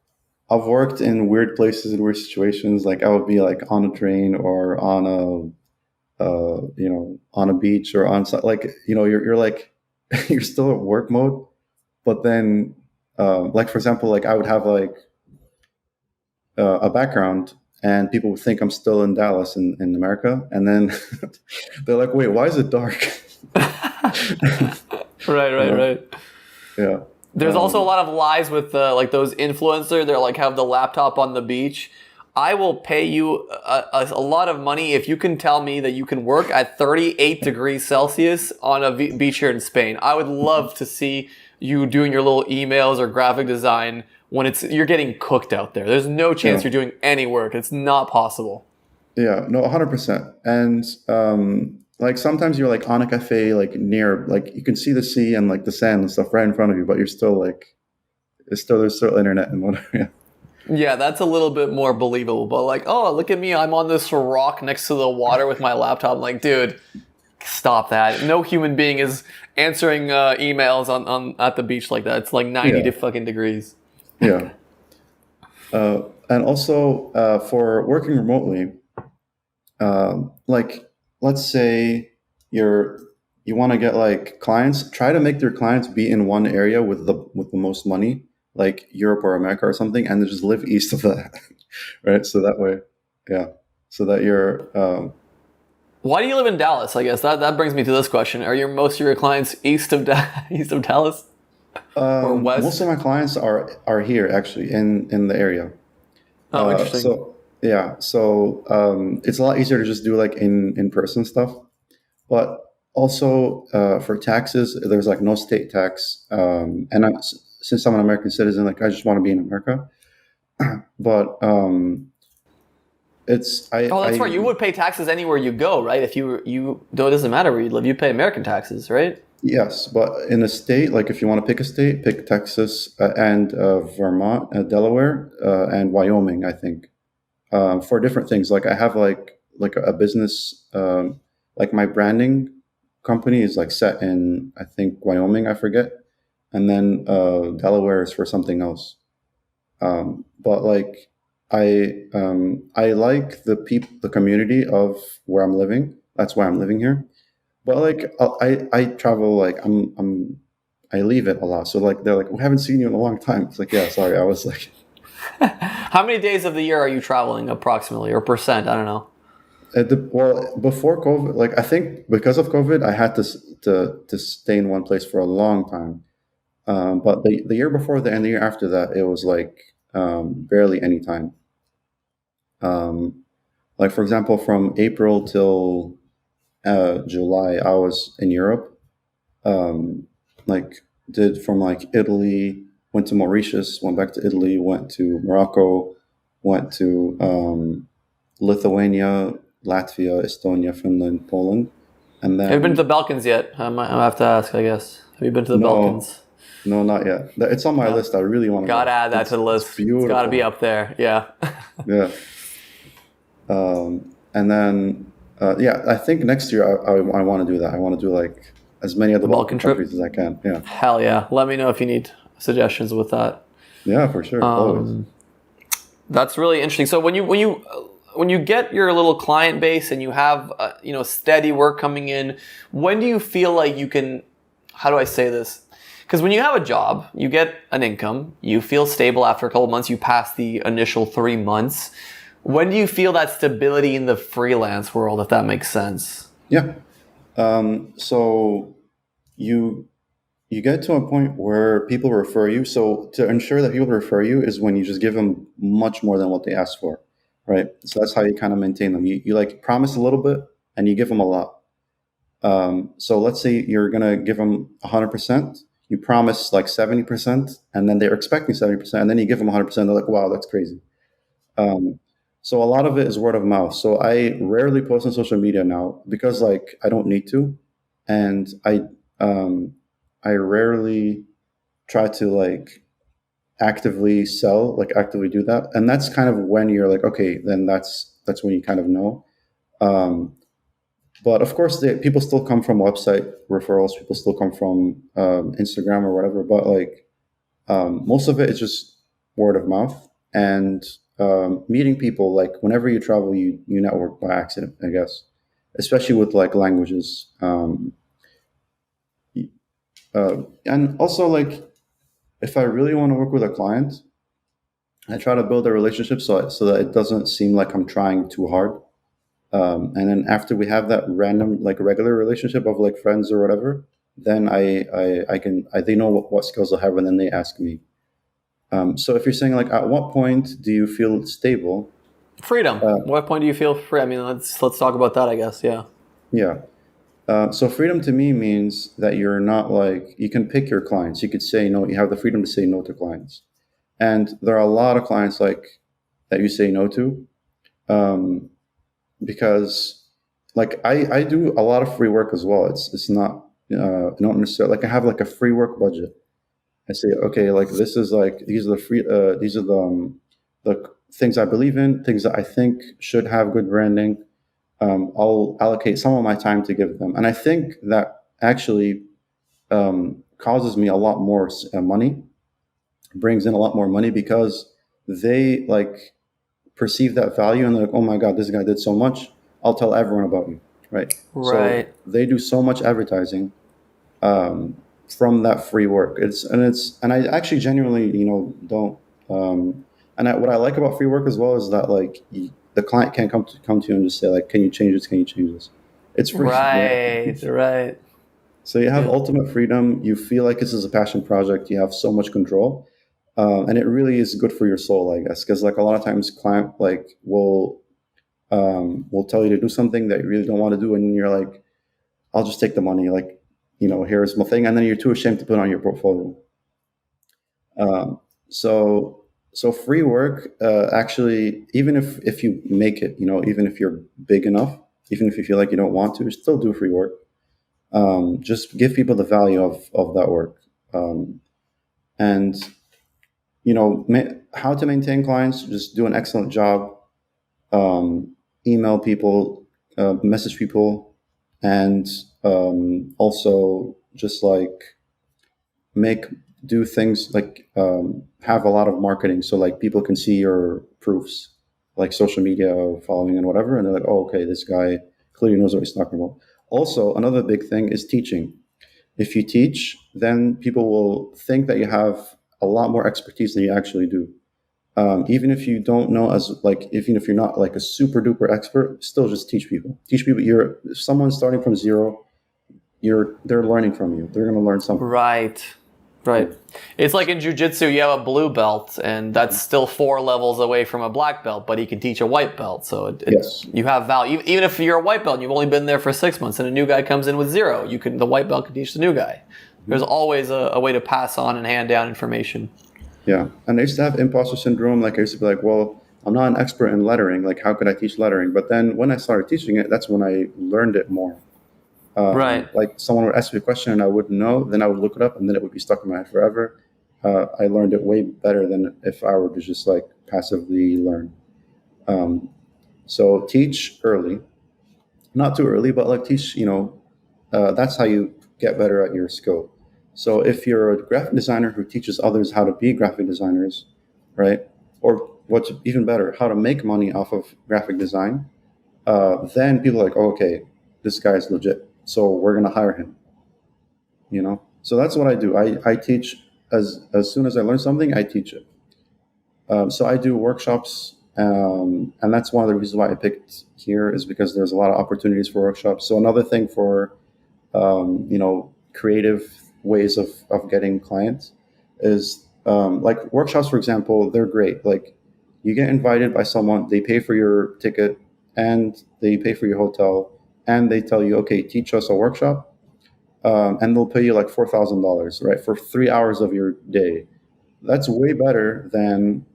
I've worked in weird places in weird situations. Like I would be like on a train or on on a beach or on like you're like you're still at work mode, but then like for example, like I would have like a background and people would think I'm still in Dallas in America, and then they're like, wait, why is it dark? Right. Yeah. There's also a lot of lies with like those influencers. They're like have the laptop on the beach. I will pay you a lot of money if you can tell me that you can work at 38 degrees Celsius on a beach here in Spain. I would love to see you doing your little emails or graphic design when you're getting cooked out there. There's no chance Yeah. you're doing any work. It's not possible. Yeah, no, 100%. And like sometimes you're like on a cafe, like near, like you can see the sea and like the sand and stuff right in front of you, but you're still like, there's still internet and whatever. Yeah. Yeah, that's a little bit more believable. But like, oh, look at me. I'm on this rock next to the water with my laptop. I'm like, dude, stop that. No human being is answering emails on at the beach like that. It's like 90 Yeah. to fucking degrees. Yeah. And also for working remotely, like let's say you want to get like clients, try to make their clients be in one area with the most money, like Europe or America or something, and then just live east of that, right? So that way, yeah, so that you're Why do you live in Dallas? I guess that brings me to this question. Are most of your clients east of east of Dallas or most west? of my clients are here actually in the area. Oh, interesting. So yeah, so it's a lot easier to just do like in person stuff. But also for taxes, there's like no state tax, and since I'm an American citizen, like I just want to be in America. But it's Oh, that's right. I You would pay taxes anywhere you go, right? If you though it doesn't matter where you live, you pay American taxes, right? yes, but in a state, like if you want to pick a state, pick Texas and Vermont, Delaware, and Wyoming. I think for different things. Like I have like a business, like my branding company is like set in I think Wyoming, I forget, and then Delaware is for something else. But like I like the community of where I'm living. That's why I'm living here. But like I travel like I leave it a lot. So like they're like we haven't seen you in a long time. It's like yeah, sorry. I was like How many days of the year are you traveling approximately or percent? I don't know. well before COVID. Like I think because of COVID, I had to stay in one place for a long time. But the year before that and the year after that, it was like barely any time. Um, like for example, from April till July, I was in Europe. Um, like did from like Italy, went to Mauritius, went back to Italy, went to Morocco, went to Lithuania, Latvia, Estonia, Finland, Poland, and Have you been to the then Balkans yet? I have to ask, I guess. Have you been to the no, Balkans? no, not yet. It's on my Yeah. list. I really want to Gotta go. add that to the It's list. It's gotta be beautiful. up there. Yeah. Yeah. And then, yeah, I think next year I want to do that. I want to do like as many of the The Balkan Balkan trip? countries as I can. Yeah. Hell yeah. Let me know if you need suggestions with that. Yeah, for sure. Always. That's really interesting. So when you get your little client base and you have steady work coming in, when do you feel like you can? How do I say this? Because when you have a job, you get an income, you feel stable after a couple of months, you pass the initial 3 months. When do you feel that stability in the freelance world, if that makes sense? Yeah. So you you get to a point where people refer you. So to ensure that people refer you is when you just give them much more than what they asked for, right? So that's how you kind of maintain them. You like promise a little bit and you give them a lot. So let's say you're gonna give them 100%. You promise like 70%, and then they're expecting 70%, and then you give them 100%. They're like, "Wow, that's crazy." Um, so a lot of it is word of mouth. So I rarely post on social media now because like I don't need to, and um, I rarely try to like actively sell, like actively do that. And that's kind of when you're like, okay, then that's when you kind of know. Um, but of course, people still come from website referrals. People still come from Instagram or whatever. But like most of it is just word of mouth and meeting people. Like whenever you travel, you network by accident, I guess, especially with like languages. And also like if I really want to work with a client, I try to build a relationship so that it doesn't seem like I'm trying too hard. And then after we have that random, like regular relationship of like friends or whatever, then they know what skills I have, and then they ask me. So if you're saying like, at what point do you feel stable? Freedom. What point do you feel free? I mean, let's talk about that, I guess. Yeah. Yeah. So freedom to me means that you're not like, you can pick your clients. You could say no. You have the freedom to say no to clients, and there are a lot of clients like that you say no to, because like I do a lot of free work as well. It's not not necessarily like I have like a free work budget. I say, okay, like this is like these are the things I believe in, things that I think should have good branding. I'll allocate some of my time to give them, and I think that actually causes me a lot more money, brings in a lot more money, because they like perceive that value, and they're like, oh my god, this guy did so much. I'll tell everyone about you, right? So Right. they do so much advertising from that free work. And I actually genuinely, don't. What I like about free work as well is that like the client can't come to you and just say like, can you change this? Can you change this? It's free. Right. Right. So you have Yeah. ultimate freedom. You feel like this is a passion project. You have so much control, and it really is good for your soul, I guess. Because like a lot of times, client like will tell you to do something that you really don't want to do, and you're like, I'll just take the money. Like, here's my thing, and then you're too ashamed to put it on your portfolio. Um, so free work, actually, even if you make it, even if you're big enough, even if you feel like you don't want to, still do free work. Just give people the value of that work. And how to maintain clients, just do an excellent job. Email people, message people, and also just like make do things like have a lot of marketing, so like people can see your proofs, like social media following and whatever, and they're like, oh, okay, this guy clearly knows what he's talking about. Also, another big thing is teaching. If you teach, then people will think that you have a lot more expertise than you actually do. Even if you don't know, even if you're not like a super duper expert, still just teach people. Teach people. If someone's starting from zero, they're learning from you. They're going to learn something. Right. Right. It's like in jiu-jitsu, you have a blue belt, and that's still 4 levels away from a black belt, but he can teach a white belt. So Yes. you have value. Even if you're a white belt and you've only been there for 6 months and a new guy comes in with 0, the white belt can teach the new guy. There's always a way to pass on and hand down information. Yeah. And I used to have imposter syndrome. Like I used to be like, well, I'm not an expert in lettering. Like, how could I teach lettering? But then when I started teaching it, that's when I learned it more. Right. Like someone would ask me a question and I wouldn't know, then I would look it up and then it would be stuck in my head forever. I learned it way better than if I were to just like passively learn. So teach early, not too early, but like teach, that's how you get better at your skill. So if you're a graphic designer who teaches others how to be graphic designers, right? Or what's even better, how to make money off of graphic design, then people are like, oh, okay, this guy's legit. So we're going to hire him, So that's what I do. I teach as soon as I learn something, I teach it. So I do workshops, and that's one of the reasons why I picked here is because there's a lot of opportunities for workshops. So another thing for, creative ways of getting clients is like workshops, for example, they're great. Like you get invited by someone, they pay for your ticket and they pay for your hotel, and they tell you, okay, teach us a workshop, and they'll pay you like $4,000, right, for 3 hours of your day. That's way better than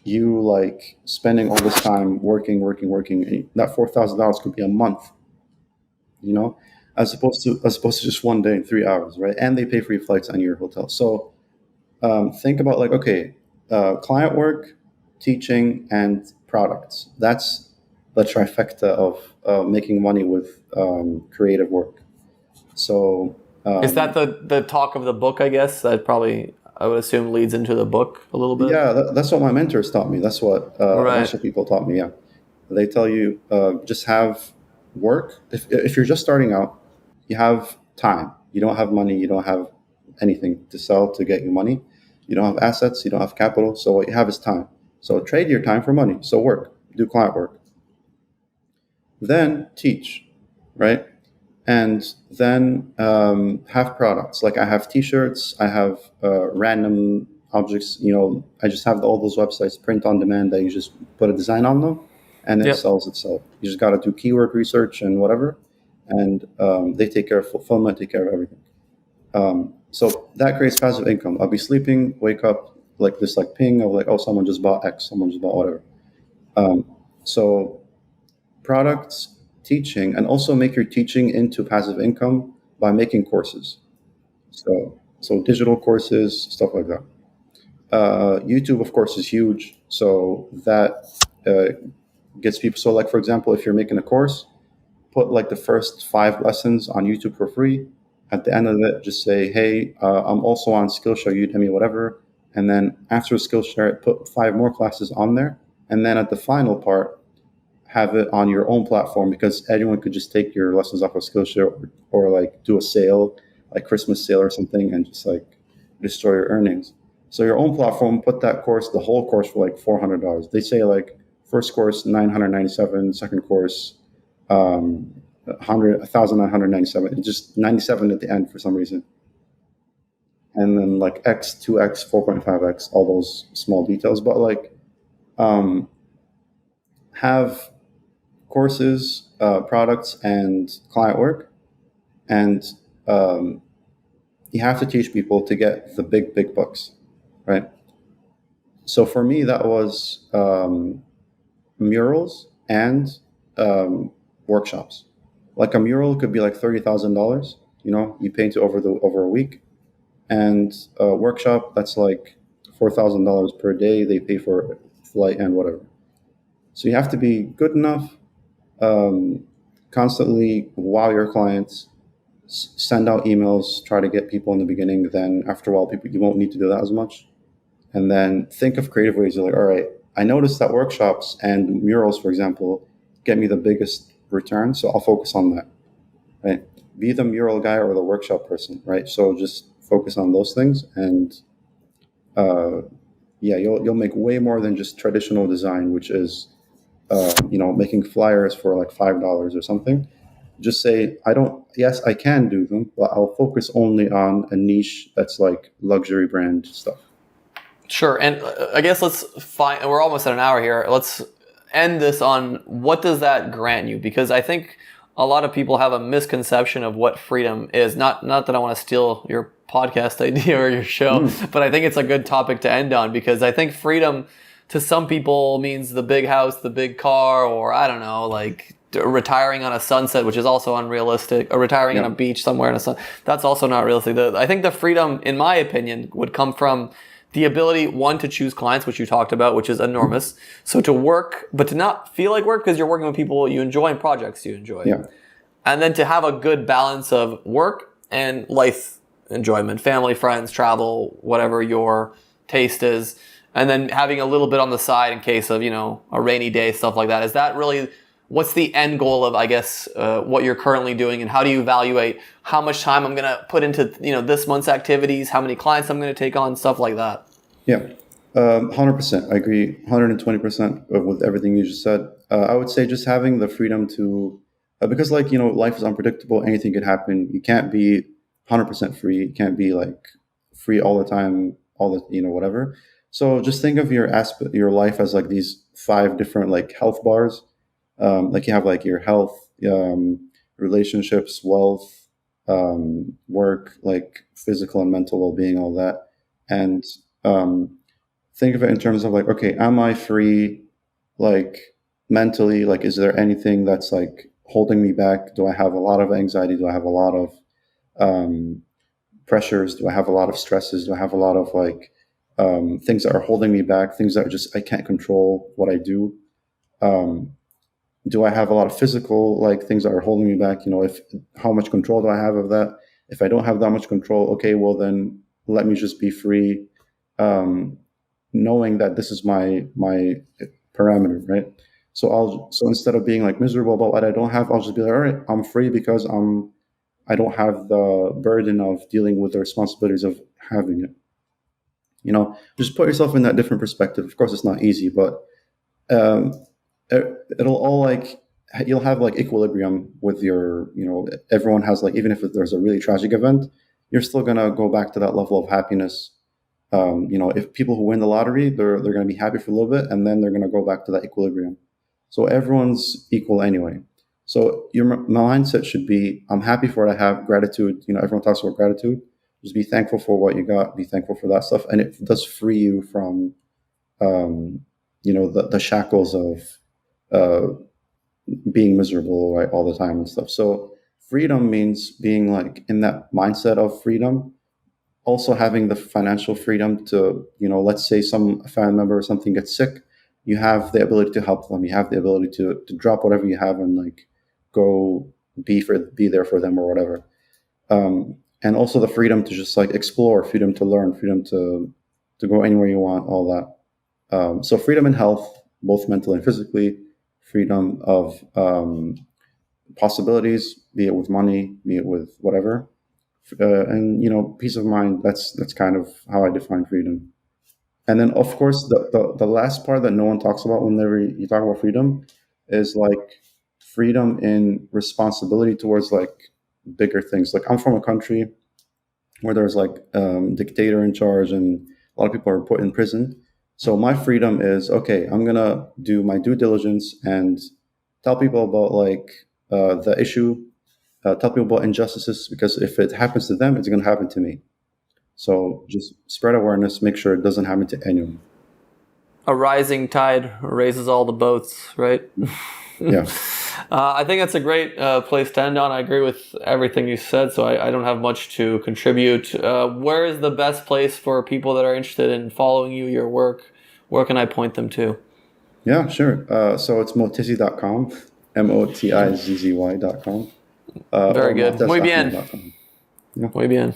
you like spending all this time working. That $4,000 could be a month, as opposed to just one day and 3 hours, right? And they pay for your flights and your hotel. So think about like, okay, client work, teaching, and products. That's the trifecta of making money with creative work. So Is that the talk of the book, I guess? That probably, I would assume, leads into the book a little bit? yeah, that's what my mentors taught me. That's what a bunch of people taught me. Yeah, they tell you just have work. If you're just starting out, you have time. You don't have money. You don't have anything to sell to get you money. You don't have assets. You don't have capital. So what you have is time. So trade your time for money. So work. Do client work. then teach, right? And then have products. Like I have T-shirts, I have random objects. I just have all those websites print on demand that you just put a design on them, and it Yep. sells itself. You just got to do keyword research and whatever, and they take care of fulfillment, take care of everything. So that creates passive income. I'll be sleeping, wake up like this, like ping of like, oh, someone just bought X, someone just bought whatever. So products, teaching, and also make your teaching into passive income by making courses. So digital courses, stuff like that. YouTube, of course, is huge. So that gets people. So, like for example, if you're making a course, put like the first 5 lessons on YouTube for free. At the end of it, just say, "Hey, I'm also on Skillshare, Udemy, whatever." And then after Skillshare, put 5 more classes on there. And then at the final part, have it on your own platform, because anyone could just take your lessons off of Skillshare, or like do a sale, like Christmas sale or something, and just like destroy your earnings. So your own platform, put that course, the whole course, for like $400. They say like first course 997, second course 1,997. It's just 97 at the end for some reason. And then like X, 2X, 4.5X, all those small details. But like have courses, products, and client work, and you have to teach people to get the big bucks, right? So for me, that was murals and workshops. Like a mural could be like $30,000. You paint it over a week, and a workshop that's like $4,000 per day. They pay for flight and whatever. So you have to be good enough, constantly wow your clients, send out emails, try to get people in the beginning. Then after a while, you won't need to do that as much. And then think of creative ways. You're like, all right, I noticed that workshops and murals, for example, get me the biggest return, so I'll focus on that, right? Be the mural guy or the workshop person, right? So just focus on those things, and yeah, you'll make way more than just traditional design, which is making flyers for like $5 or something. Just say, I don't. Yes, I can do them, but I'll focus only on a niche that's like luxury brand stuff. Sure. And I guess let's find, we're almost at an hour here. Let's end this on what does that grant you? Because I think a lot of people have a misconception of what freedom is. Not that I want to steal your podcast idea or your show, but I think it's a good topic to end on, because I think freedom to some people means the big house, the big car, or I don't know, like retiring on a sunset, which is also unrealistic, or retiring on a beach somewhere in a sun. That's also not realistic. I think the freedom, in my opinion, would come from the ability, one, to choose clients, which you talked about, which is enormous. So to work, but to not feel like work because you're working with people you enjoy and projects you enjoy. Yeah. And then to have a good balance of work and life enjoyment, family, friends, travel, whatever your taste is. And then having a little bit on the side in case of, a rainy day, stuff like that. Is that really, what's the end goal of, I guess, what you're currently doing, and how do you evaluate how much time I'm going to put into, this month's activities, how many clients I'm going to take on, stuff like that? Yeah, 100%. I agree 120% with everything you just said. I would say just having the freedom to, because life is unpredictable. Anything could happen. You can't be 100% free. You can't be like free all the time, whatever. So just think of your life as like these 5 different like health bars. Like you have like your health, relationships, wealth, work, like physical and mental well-being, all that. And think of it in terms of like, okay, am I free, like mentally? Like, is there anything that's like holding me back? Do I have a lot of anxiety? Do I have a lot of pressures? Do I have a lot of stresses? Do I have a lot of like things that are holding me back? Things that are just I can't control what I do. Do I have a lot of physical like things that are holding me back? If how much control do I have of that? If I don't have that much control, okay, well then let me just be free, knowing that this is my parameter, right? So instead of being like miserable about what I don't have, I'll just be like, all right, I'm free because I don't have the burden of dealing with the responsibilities of having it. Just put yourself in that different perspective. Of course, it's not easy, but it'll all like you'll have like equilibrium with your, everyone has like, even if there's a really tragic event, you're still gonna go back to that level of happiness. If people who win the lottery, they're gonna be happy for a little bit, and then they're gonna go back to that equilibrium. So everyone's equal anyway. So your mindset should be, I'm happy for what I have, gratitude. Everyone talks about gratitude. Just be thankful for what you got. Be thankful for that stuff, and it does free you from, the shackles of being miserable, right, all the time and stuff. So freedom means being like in that mindset of freedom, also having the financial freedom to, let's say a family member or something gets sick, you have the ability to help them. You have the ability to drop whatever you have and like go be there for them or whatever. And also the freedom to just like explore, freedom to learn, freedom to go anywhere you want, all that. So freedom in health, both mentally and physically, freedom of possibilities, be it with money, be it with whatever, and peace of mind. That's kind of how I define freedom. And then, of course, the last part that no one talks about whenever you talk about freedom is like freedom in responsibility towards like bigger things. Like I'm from a country where there's like dictator in charge and a lot of people are put in prison. So my freedom is, okay, I'm gonna do my due diligence and tell people about like the issue, tell people about injustices, because if it happens to them, it's gonna happen to me. So just spread awareness, make sure it doesn't happen to anyone. A rising tide raises all the boats, right? Yeah. I think that's a great place to end on. I agree with everything you said, so I don't have much to contribute. Where is the best place for people that are interested in following you, your work? Where can I point them to? Yeah, sure. So it's motizzy.com, motizzy.com. Very good. Muy bien. Yeah. Muy bien.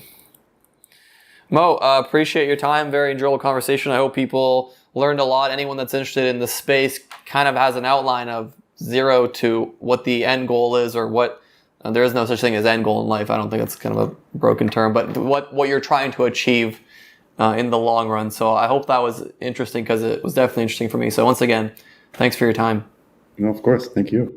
Mo, appreciate your time. Very enjoyable conversation. I hope people learned a lot. Anyone that's interested in the space kind of has an outline of zero to what the end goal is, or what there is no such thing as end goal in life. I don't think that's kind of a broken term, but what you're trying to achieve in the long run. So I hope that was interesting, because it was definitely interesting for me. So once again, thanks for your time. No, of course. Thank you.